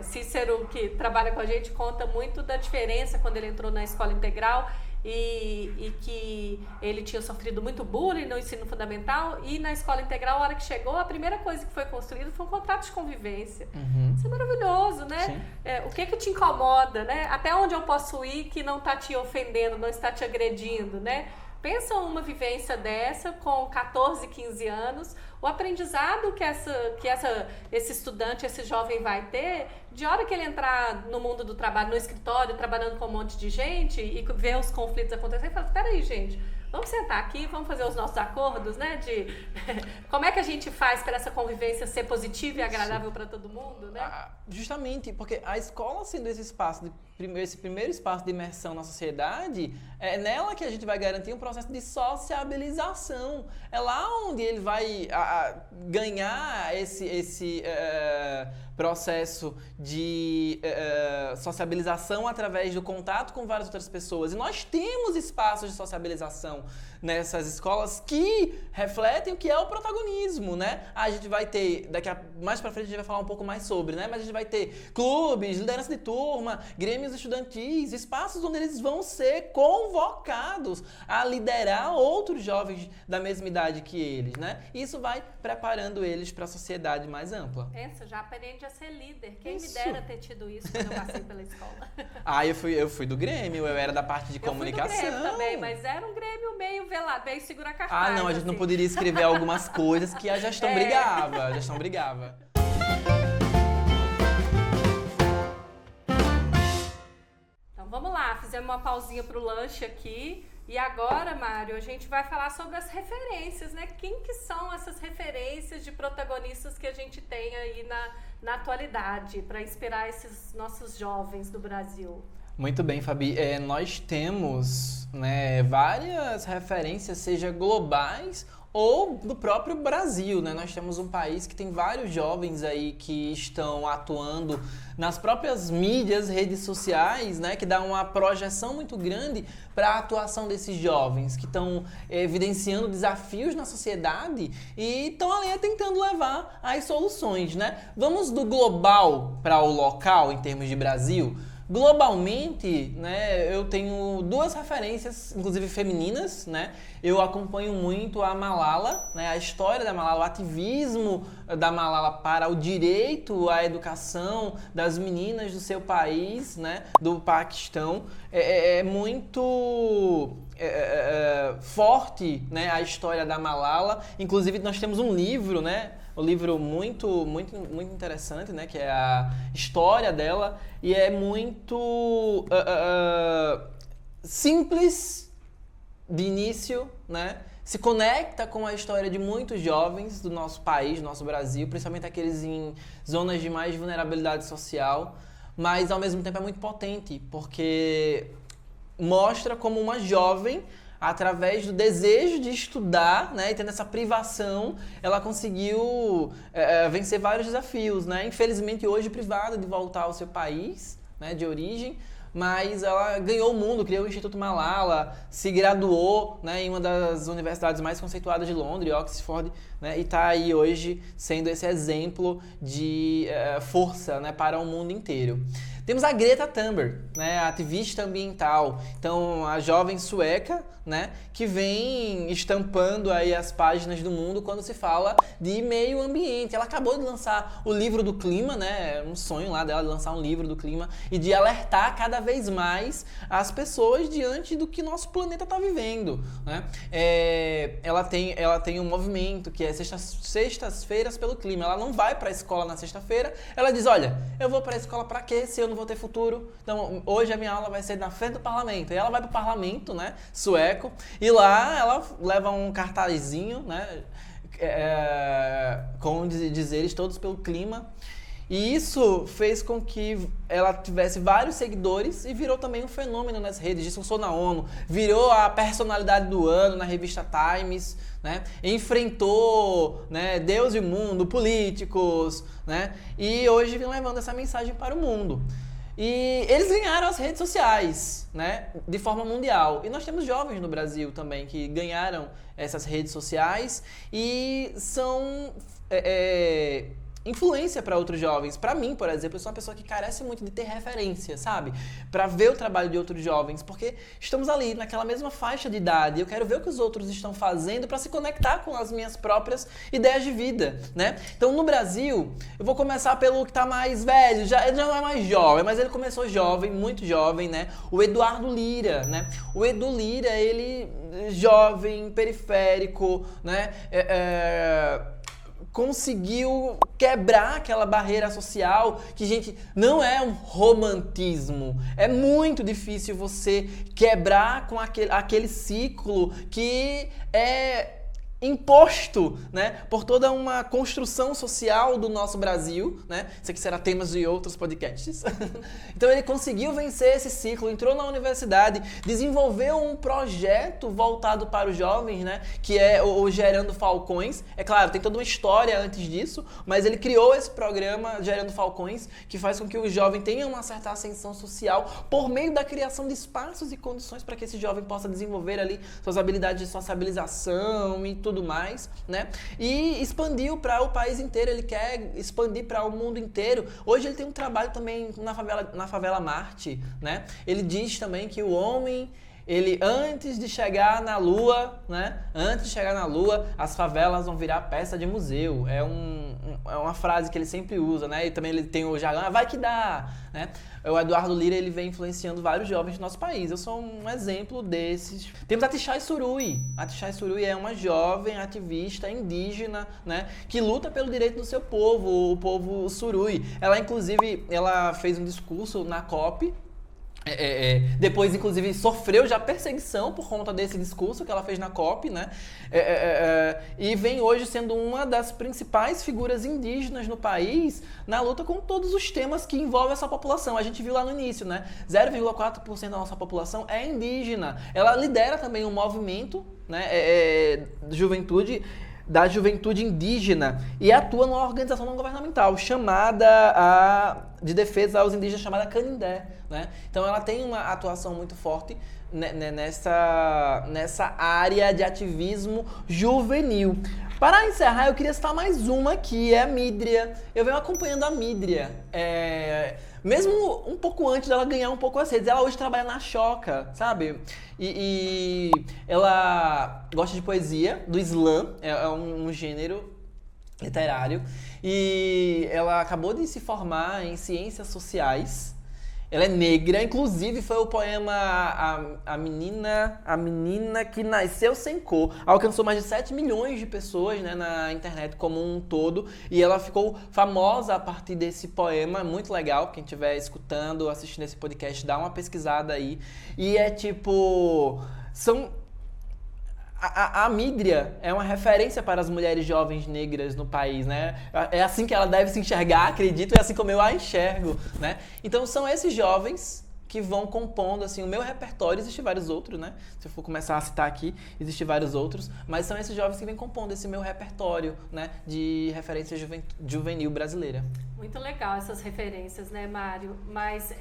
Cícero, que trabalha com a gente, conta muito da diferença quando ele entrou na escola integral e que ele tinha sofrido muito bullying no ensino fundamental, e na escola integral, a hora que chegou, a primeira coisa que foi construída foi um contrato de convivência. Isso é maravilhoso, né? O que te incomoda, né? Até onde eu posso ir que não está te ofendendo, não está te agredindo, né? Pensa uma vivência dessa com 14, 15 anos, o aprendizado que esse estudante, esse jovem vai ter, de hora que ele entrar no mundo do trabalho, no escritório, trabalhando com um monte de gente e ver os conflitos acontecerem, e fala, peraí, gente, vamos sentar aqui, vamos fazer os nossos acordos, né, de como é que a gente faz para essa convivência ser positiva e agradável para todo mundo, né? Justamente, porque a escola sendo esse primeiro espaço de imersão na sociedade, é nela que a gente vai garantir um processo de sociabilização. É lá onde ele vai ganhar esse processo de sociabilização através do contato com várias outras pessoas. E nós temos espaços de sociabilização nessas escolas que refletem o que é o protagonismo, né? A gente vai ter, mais pra frente a gente vai falar um pouco mais sobre, né? Mas a gente vai ter clubes, liderança de turma, grêmios estudantis, espaços onde eles vão ser convocados a liderar outros jovens da mesma idade que eles, né? Isso vai preparando eles para a sociedade mais ampla. Pensa, já aprende a ser líder. Quem me dera ter tido isso quando eu passei pela escola. Eu fui do Grêmio, eu era da parte de comunicação. Eu fui do Grêmio também, mas era um Grêmio meio velado, meio segura cartaz. Não, a gente não poderia escrever algumas coisas que a gestão brigava. Então vamos lá, fizemos uma pausinha pro lanche aqui. E agora, Mário, a gente vai falar sobre as referências, né? Quem que são essas referências de protagonistas que a gente tem aí na atualidade para inspirar esses nossos jovens do Brasil? Muito bem, Fabi. Nós temos, né, várias referências, seja globais ou do próprio Brasil, né? Nós temos um país que tem vários jovens aí que estão atuando nas próprias mídias, redes sociais, né? Que dá uma projeção muito grande para a atuação desses jovens que estão evidenciando desafios na sociedade e estão ali tentando levar as soluções, né? Vamos do global para o local em termos de Brasil. Globalmente, né, eu tenho duas referências, inclusive femininas, né? Eu acompanho muito a Malala, né, a história da Malala, o ativismo da Malala para o direito à educação das meninas do seu país, né, do Paquistão. É muito forte, né, a história da Malala. Inclusive, nós temos um livro, né? Um livro muito interessante, né? Que é a história dela. E é muito simples de início, né? Se conecta com a história de muitos jovens do nosso país, do nosso Brasil, principalmente aqueles em zonas de mais vulnerabilidade social. Mas, ao mesmo tempo, é muito potente, porque mostra como uma jovem, através do desejo de estudar, né, e tendo essa privação, ela conseguiu vencer vários desafios, né? Infelizmente, hoje privada de voltar ao seu país, né, de origem, mas ela ganhou o mundo, criou o Instituto Malala, se graduou, né, em uma das universidades mais conceituadas de Londres, Oxford, né, e está aí hoje sendo esse exemplo de força, né, para o mundo inteiro. Temos a Greta Thunberg, né, a ativista ambiental. Então, a jovem sueca, né, que vem estampando aí as páginas do mundo quando se fala de meio ambiente. Ela acabou de lançar o livro do clima, né, um sonho lá dela de lançar um livro do clima e de alertar cada vez mais as pessoas diante do que nosso planeta está vivendo, né? Ela tem um movimento que é Sextas-feiras pelo Clima. Ela não vai para a escola na sexta-feira, ela diz, olha, eu vou para a escola para quê se eu não vou ter futuro? Então, hoje a minha aula vai ser na frente do parlamento. E ela vai para o parlamento, né, sueco, e lá ela leva um cartazinho, né, com dizeres todos pelo clima. E isso fez com que ela tivesse vários seguidores e virou também um fenômeno nas redes, discursou na ONU, virou a personalidade do ano na revista Times, né? Enfrentou, né, Deus e o mundo, políticos, né? E hoje vem levando essa mensagem para o mundo. E eles ganharam as redes sociais, né, de forma mundial. E nós temos jovens no Brasil também que ganharam essas redes sociais e são influência para outros jovens. Para mim, por exemplo, eu sou uma pessoa que carece muito de ter referência, sabe? Para ver o trabalho de outros jovens, porque estamos ali naquela mesma faixa de idade. Eu quero ver o que os outros estão fazendo para se conectar com as minhas próprias ideias de vida, né? Então, no Brasil, eu vou começar pelo que tá mais velho, ele já não é mais jovem, mas ele começou jovem, muito jovem, né? O Eduardo Lira, né? O Edu Lira, ele jovem, periférico, né? Conseguiu quebrar aquela barreira social que, gente, não é um romantismo. É muito difícil você quebrar com aquele ciclo que é imposto, né, por toda uma construção social do nosso Brasil, né? Isso aqui será temas de outros podcasts. Então ele conseguiu vencer esse ciclo, entrou na universidade, desenvolveu um projeto voltado para os jovens, né, que é o Gerando Falcões. É claro, tem toda uma história antes disso, mas ele criou esse programa Gerando Falcões, que faz com que o jovem tenha uma certa ascensão social por meio da criação de espaços e condições para que esse jovem possa desenvolver ali suas habilidades de sociabilização e tudo mais, né? E expandiu para o país inteiro, ele quer expandir para o mundo inteiro. Hoje ele tem um trabalho também na favela Marte, né? Ele diz também que o homem, ele antes de chegar na Lua, né? Antes de chegar na Lua, as favelas vão virar peça de museu. É uma frase que ele sempre usa, né? E também ele tem o jargão, vai que dá, né? O Eduardo Lira, ele vem influenciando vários jovens do nosso país. Eu sou um exemplo desses. Temos a Tixai Surui. A Tixai Surui é uma jovem ativista indígena, né, que luta pelo direito do seu povo, o povo Surui. Ela, inclusive, ela fez um discurso na COP. Depois, inclusive, sofreu já perseguição por conta desse discurso que ela fez na COP, né? E vem hoje sendo uma das principais figuras indígenas no país na luta com todos os temas que envolvem essa população. A gente viu lá no início, né? 0,4% da nossa população é indígena. Ela lidera também um movimento, né, da juventude indígena e atua numa organização não governamental de defesa aos indígenas chamada Canindé, né? Então ela tem uma atuação muito forte nessa área de ativismo juvenil. Para encerrar, eu queria citar mais uma que é a Mídria. Eu venho acompanhando a Mídria. Mesmo um pouco antes dela ganhar um pouco as redes, ela hoje trabalha na Choca, sabe? E ela gosta de poesia, do slam, é um gênero literário. E ela acabou de se formar em ciências sociais. Ela é negra, inclusive foi o poema A Menina que Nasceu Sem Cor. Alcançou mais de 7 milhões de pessoas, né, na internet como um todo. E ela ficou famosa a partir desse poema, muito legal. Quem estiver escutando, assistindo esse podcast, dá uma pesquisada aí. E é tipo... A Mídria é uma referência para as mulheres jovens negras no país, né? É assim que ela deve se enxergar, acredito, e assim como eu a enxergo, né? Então são esses jovens que vão compondo, assim, o meu repertório. Existem vários outros, né? Se eu for começar a citar aqui, existem vários outros, mas são esses jovens que vêm compondo esse meu repertório, né, de referência juvenil brasileira. Muito legal essas referências, né, Mário? Mas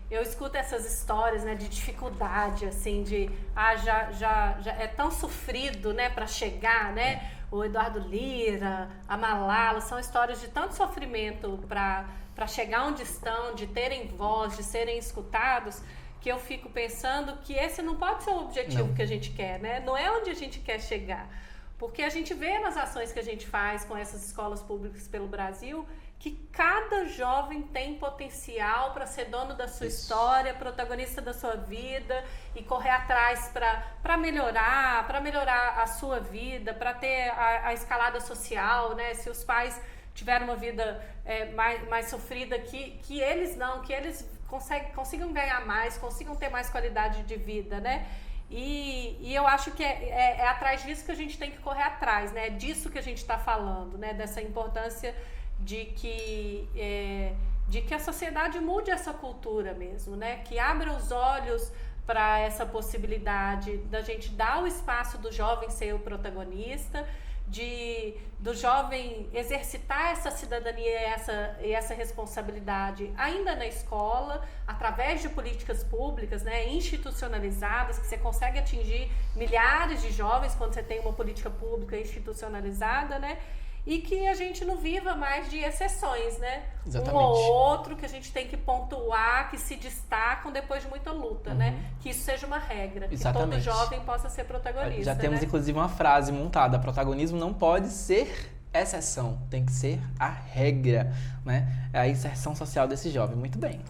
eu escuto essas histórias, né, de dificuldade, assim, já é tão sofrido, né, para chegar, né? o Eduardo Lira, a Malala, são histórias de tanto sofrimento para chegar onde estão, de terem voz, de serem escutados, que eu fico pensando que esse não pode ser o objetivo que a gente quer, né? Não é onde a gente quer chegar. Porque a gente vê nas ações que a gente faz com essas escolas públicas pelo Brasil que cada jovem tem potencial para ser dono da sua história, protagonista da sua vida e correr atrás para melhorar a sua vida, para ter a escalada social, né? Se os pais tiveram uma vida mais sofrida, que eles consigam ganhar mais, consigam ter mais qualidade de vida, né? E eu acho que é atrás disso que a gente tem que correr atrás, né? É disso que a gente está falando, né? Dessa importância de que a sociedade mude essa cultura mesmo, né? Que abra os olhos para essa possibilidade da gente dar o espaço do jovem ser o protagonista, do jovem exercitar essa cidadania e essa responsabilidade ainda na escola, através de políticas públicas, né, institucionalizadas, que você consegue atingir milhares de jovens quando você tem uma política pública institucionalizada, né? E que a gente não viva mais de exceções, né? Exatamente. Um ou outro que a gente tem que pontuar, que se destacam depois de muita luta, né? Que isso seja uma regra, Exatamente. Que todo jovem possa ser protagonista. Já temos, né? inclusive, uma frase montada: protagonismo não pode ser exceção, tem que ser a regra, né? É a inserção social desse jovem. Muito bem.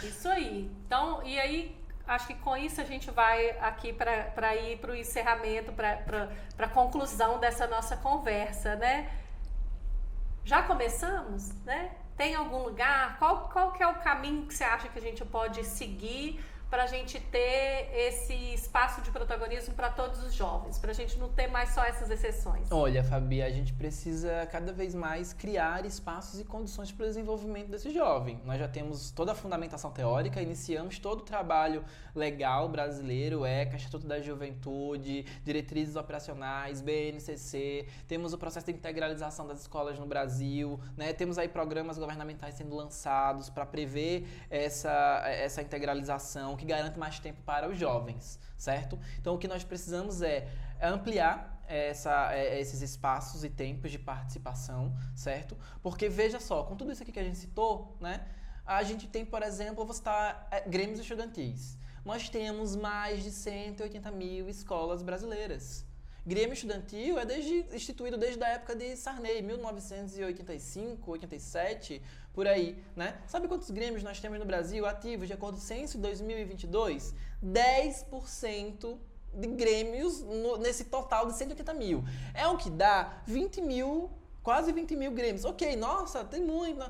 Isso aí. Então, e aí, acho que com isso a gente vai aqui para ir para o encerramento, para a conclusão dessa nossa conversa, né? Já começamos, né? Tem algum lugar? Qual que é o caminho que você acha que a gente pode seguir para a gente ter esse espaço de protagonismo para todos os jovens, para a gente não ter mais só essas exceções? Olha, Fabi, a gente precisa cada vez mais criar espaços e condições para o desenvolvimento desse jovem. Nós já temos toda a fundamentação teórica, iniciamos todo o trabalho legal brasileiro, ECA, Estatuto da Juventude, diretrizes operacionais, BNCC, temos o processo de integralização das escolas no Brasil, né? Temos aí programas governamentais sendo lançados para prever essa integralização, que garante mais tempo para os jovens, certo? Então, o que nós precisamos é ampliar esses espaços e tempos de participação, certo? Porque, veja só, com tudo isso aqui que a gente citou, né? A gente tem, por exemplo, vou citar grêmios estudantis. Nós temos mais de 180 mil escolas brasileiras. Grêmio estudantil é instituído desde a época de Sarney, 1985, 87, por aí, né? Sabe quantos grêmios nós temos no Brasil ativos, de acordo com o censo de 2022? 10% de grêmios nesse total de 180 mil. É o que dá 20 mil, quase 20 mil grêmios. Ok, nossa, tem muito.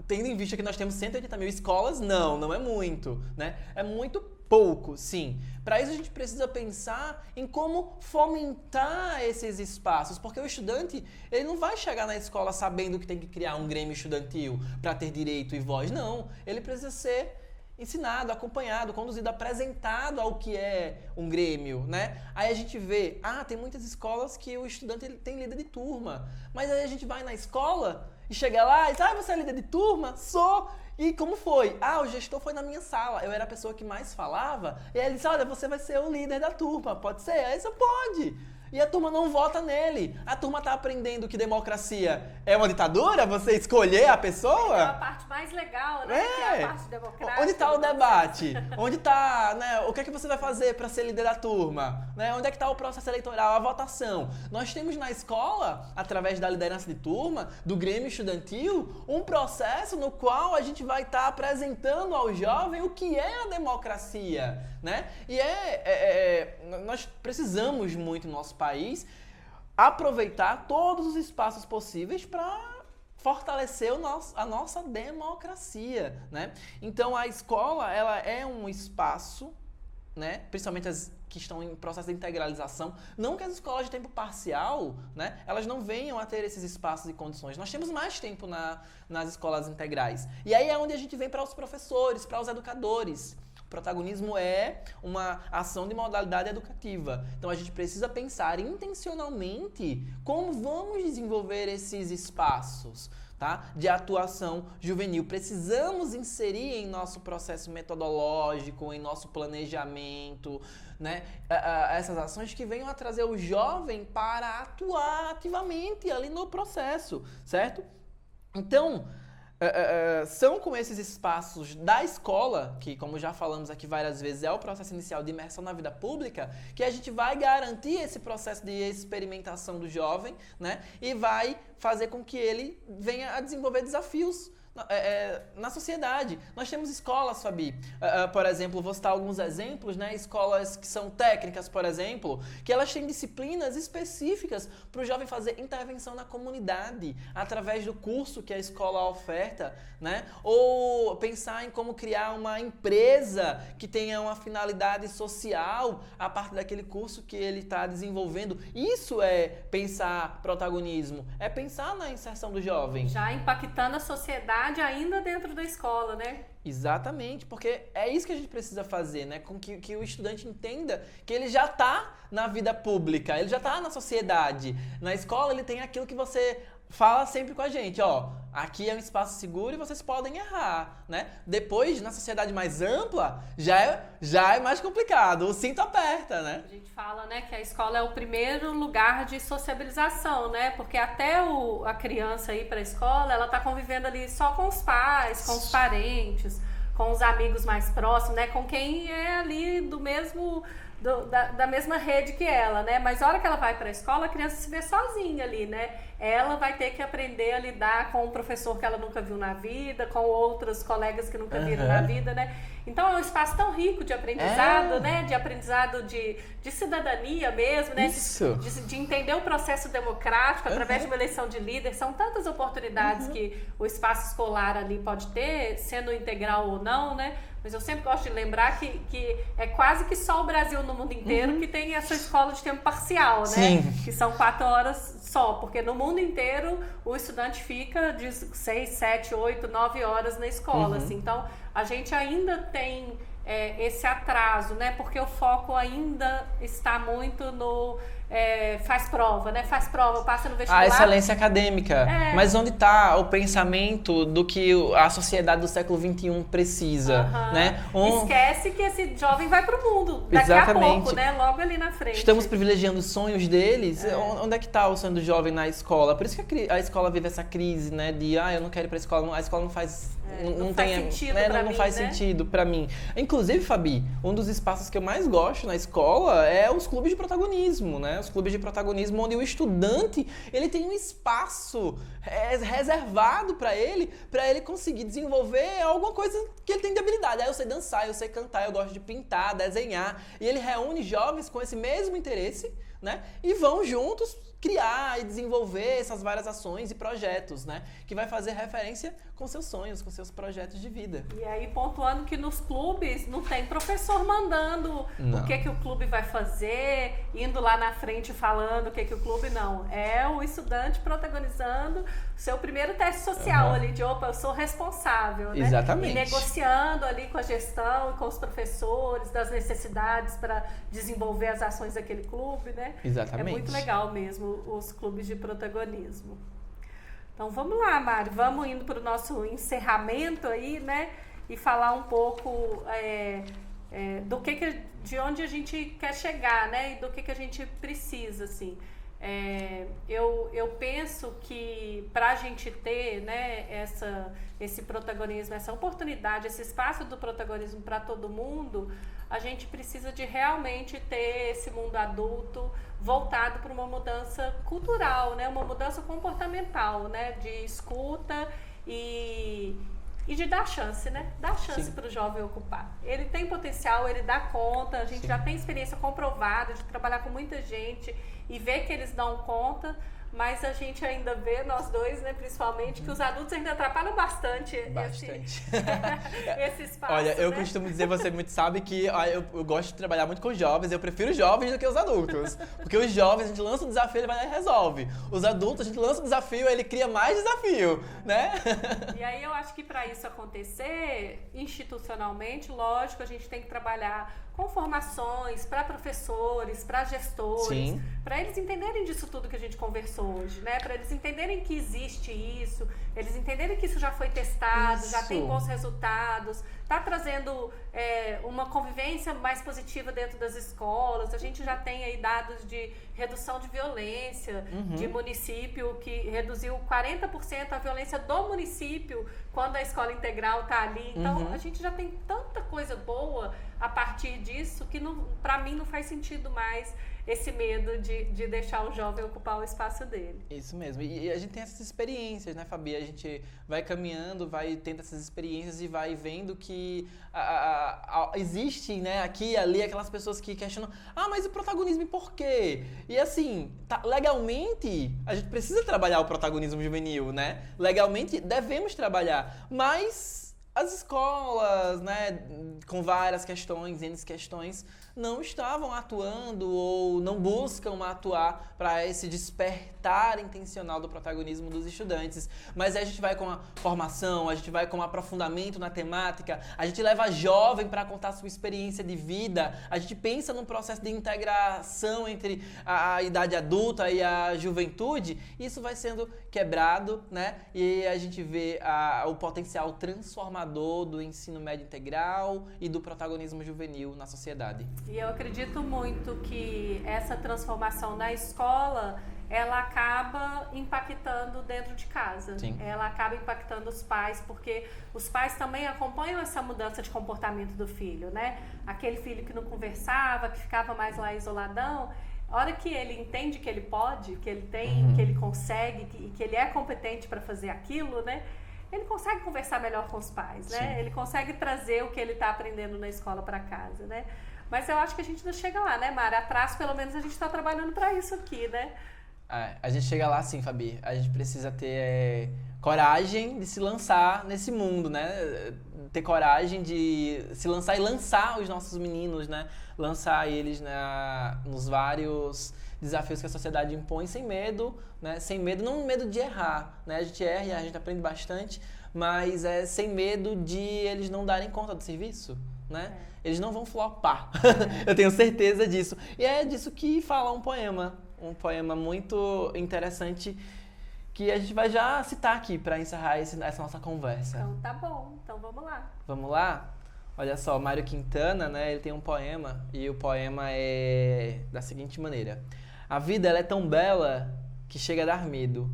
Tendo em vista que nós temos 180 mil escolas, não é muito, né? É muito pouco, sim. Para isso a gente precisa pensar em como fomentar esses espaços, porque o estudante, ele não vai chegar na escola sabendo que tem que criar um grêmio estudantil para ter direito e voz, não. Ele precisa ser ensinado, acompanhado, conduzido, apresentado ao que é um grêmio, né? Aí a gente vê, tem muitas escolas que o estudante ele tem líder de turma, mas aí a gente vai na escola e chega lá e diz, você é líder de turma? Sou! E como foi? O gestor foi na minha sala, eu era a pessoa que mais falava, e aí ele disse, olha, você vai ser o líder da turma, pode ser? Aí você pode! E a turma não vota nele. A turma tá aprendendo que democracia é uma ditadura? Você escolher a pessoa? É a parte mais legal, né? Que é a parte democrática. Onde tá o debate? Onde tá, né? O que é que você vai fazer para ser líder da turma? Né? Onde é que tá o processo eleitoral, a votação? Nós temos na escola, através da liderança de turma, do Grêmio Estudantil, um processo no qual a gente vai estar apresentando ao jovem o que é a democracia, né? E nós precisamos muito no nosso país aproveitar todos os espaços possíveis para fortalecer a nossa democracia, né? Então a escola, ela é um espaço, né? Principalmente as que estão em processo de integralização, não que as escolas de tempo parcial, né? Elas não venham a ter esses espaços e condições. Nós temos mais tempo nas escolas integrais. E aí é onde a gente vem para os professores, para os educadores. O protagonismo é uma ação de modalidade educativa. Então a gente precisa pensar intencionalmente como vamos desenvolver esses espaços, tá? De atuação juvenil. Precisamos inserir em nosso processo metodológico, em nosso planejamento, né? Essas ações que venham a trazer o jovem para atuar ativamente ali no processo, certo? Então, são com esses espaços da escola, que como já falamos aqui várias vezes, é o processo inicial de imersão na vida pública, que a gente vai garantir esse processo de experimentação do jovem, né? E vai fazer com que ele venha a desenvolver desafios na sociedade. Nós temos escolas, Fabi, por exemplo, vou citar alguns exemplos, né? Escolas que são técnicas, por exemplo, que elas têm disciplinas específicas para o jovem fazer intervenção na comunidade, através do curso que a escola oferta, né? Ou pensar em como criar uma empresa que tenha uma finalidade social a partir daquele curso que ele está desenvolvendo. Isso é pensar protagonismo, é pensar na inserção do jovem. Já impactando a sociedade ainda dentro da escola, né? Exatamente, porque é isso que a gente precisa fazer, né? Com que o estudante entenda que ele já está na vida pública, ele já está na sociedade. Na escola ele tem aquilo que você fala sempre com a gente, ó, aqui é um espaço seguro e vocês podem errar, né? Depois, na sociedade mais ampla, já é mais complicado, o cinto aperta, né? A gente fala, né, que a escola é o primeiro lugar de sociabilização, né? Porque até a criança ir para a escola, ela tá convivendo ali só com os pais, com os parentes, com os amigos mais próximos, né? Com quem é ali do mesmo... Da mesma rede que ela, né? Mas a hora que ela vai para a escola, a criança se vê sozinha ali, né? Ela vai ter que aprender a lidar com um professor que ela nunca viu na vida, com outros colegas que nunca viram na vida, né? Então é um espaço tão rico de aprendizado, né? De aprendizado de cidadania mesmo, né? De entender o processo democrático através de uma eleição de líder. São tantas oportunidades que o espaço escolar ali pode ter, sendo integral ou não, né? Mas eu sempre gosto de lembrar que é quase que só o Brasil no mundo inteiro que tem essa escola de tempo parcial, né? Sim. Que são 4 horas só, porque no mundo inteiro o estudante fica de 6, 7, 8, 9 horas na escola, assim. Então, a gente ainda tem esse atraso, né? Porque o foco ainda está muito no... faz prova, né? Faz prova, passa no vestibular. A excelência acadêmica. Mas onde está o pensamento do que a sociedade do século XXI precisa, né? Esquece que esse jovem vai para o mundo daqui a pouco, né? Logo ali na frente. Estamos privilegiando os sonhos deles. Onde é que está o sonho do jovem na escola? Por isso que a escola vive essa crise, né? De, eu não quero ir para a escola não faz... não faz sentido para mim, não faz sentido para mim. Inclusive, Fabi, um dos espaços que eu mais gosto na escola é os clubes de protagonismo, né? Os clubes de protagonismo onde o estudante, ele tem um espaço reservado para ele conseguir desenvolver alguma coisa que ele tem de habilidade. Eu sei dançar, eu sei cantar, eu gosto de pintar, desenhar. E ele reúne jovens com esse mesmo interesse, né? E vão juntos criar e desenvolver essas várias ações e projetos, né? Que vai fazer referência com seus sonhos, com seus projetos de vida. E aí, pontuando que nos clubes não tem professor mandando o que o clube vai fazer, indo lá na frente falando o que o clube não. É o estudante protagonizando o seu primeiro teste social ali, de opa, eu sou responsável, né? Exatamente. E negociando ali com a gestão e com os professores das necessidades para desenvolver as ações daquele clube, né? Exatamente. É muito legal mesmo os clubes de protagonismo. Então vamos lá, Mari, vamos indo para o nosso encerramento aí, né? E falar um pouco de onde a gente quer chegar, né? E do que a gente precisa, assim. Eu penso que para a gente ter, né, esse protagonismo, essa oportunidade, esse espaço do protagonismo para todo mundo, a gente precisa de realmente ter esse mundo adulto voltado para uma mudança cultural, né, uma mudança comportamental, né, de escuta e de dar chance, né? Dar chance para o jovem ocupar. Ele tem potencial, ele dá conta, a gente já tem experiência comprovada de trabalhar com muita gente e ver que eles dão conta, mas a gente ainda vê, nós dois, né, principalmente, que os adultos ainda atrapalham bastante. Esse espaço. Olha, eu né? costumo dizer, você muito sabe que eu gosto de trabalhar muito com jovens, eu prefiro os jovens do que os adultos. Porque os jovens, a gente lança um desafio, ele vai lá e resolve. Os adultos, a gente lança um desafio, ele cria mais desafio, né? E aí eu acho que para isso acontecer, institucionalmente, lógico, a gente tem que trabalhar com formações para professores, para gestores, para eles entenderem disso tudo que a gente conversou hoje, né? Para eles entenderem que existe isso, eles entenderem que isso já foi testado, já tem bons resultados, está trazendo uma convivência mais positiva dentro das escolas. A gente já tem aí dados de redução de violência de município, que reduziu 40% a violência do município quando a escola integral está ali. Então, a gente já tem tanta coisa boa a partir disso que, para mim, não faz sentido mais esse medo de deixar o jovem ocupar o espaço dele. Isso mesmo. E a gente tem essas experiências, né, Fabi? A gente vai caminhando, vai tendo essas experiências e vai vendo que existe, né, aqui e ali aquelas pessoas que questionam: mas o protagonismo e por quê? E assim, legalmente, a gente precisa trabalhar o protagonismo juvenil, né? Legalmente, devemos trabalhar, mas as escolas, né, com várias questões, N questões, não estavam atuando ou não buscam atuar para esse despertar intencional do protagonismo dos estudantes. Mas aí a gente vai com a formação, a gente vai com o aprofundamento na temática, a gente leva a jovem para contar sua experiência de vida, a gente pensa num processo de integração entre a idade adulta e a juventude. Isso vai sendo quebrado, né? E a gente vê o potencial transformador do ensino médio integral e do protagonismo juvenil na sociedade. E eu acredito muito que essa transformação na escola, ela acaba impactando dentro de casa. Sim. Ela acaba impactando os pais, porque os pais também acompanham essa mudança de comportamento do filho, né? Aquele filho que não conversava, que ficava mais lá isoladão, a hora que ele entende que ele pode, que ele tem, que ele consegue, que ele é competente para fazer aquilo, né? Ele consegue conversar melhor com os pais, né? Sim. Ele consegue trazer o que ele está aprendendo na escola para casa, né? Mas eu acho que a gente não chega lá, né, Mara? Atrás, pelo menos, a gente está trabalhando para isso aqui, né? A gente chega lá sim, Fabi. A gente precisa ter coragem de se lançar nesse mundo, né? Ter coragem de se lançar e lançar os nossos meninos, né? Lançar eles nos vários desafios que a sociedade impõe sem medo, né? Sem medo, não medo de errar, né? A gente erra e a gente aprende bastante, mas sem medo de eles não darem conta do serviço, né? Eles não vão flopar. Eu tenho certeza disso. E é disso que fala um poema muito interessante que a gente vai já citar aqui para encerrar essa nossa conversa. Então tá bom, então vamos lá. Vamos lá? Olha só, Mário Quintana, né, ele tem um poema e o poema é da seguinte maneira: a vida ela é tão bela que chega a dar medo.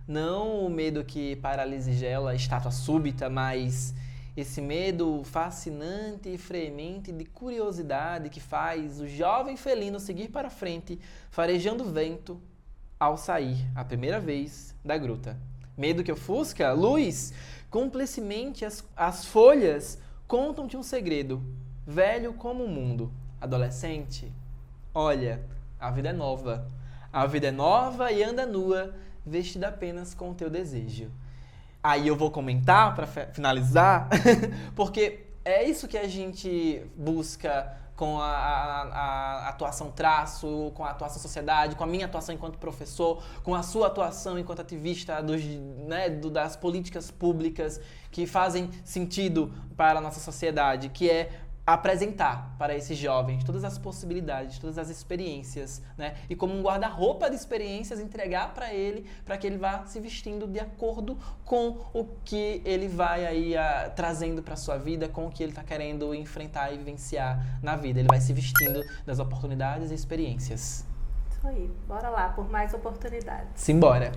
Não o medo que paralisa e gela, estátua súbita, mas esse medo fascinante e fremente de curiosidade que faz o jovem felino seguir para frente, farejando o vento ao sair a primeira vez da gruta. Medo que ofusca, luz, cúmplicemente as folhas contam-te um segredo, velho como o mundo. Adolescente, olha, a vida é nova. A vida é nova e anda nua, vestida apenas com o teu desejo. Aí eu vou comentar para finalizar, porque é isso que a gente busca com a atuação traço, com a atuação sociedade, com a minha atuação enquanto professor, com a sua atuação enquanto ativista das políticas públicas que fazem sentido para a nossa sociedade, que é apresentar para esses jovens todas as possibilidades, todas as experiências, né? E como um guarda-roupa de experiências, entregar para ele, para que ele vá se vestindo de acordo com o que ele vai aí trazendo para sua vida, com o que ele está querendo enfrentar e vivenciar na vida. Ele vai se vestindo das oportunidades e experiências. Isso aí, bora lá, por mais oportunidades. Simbora!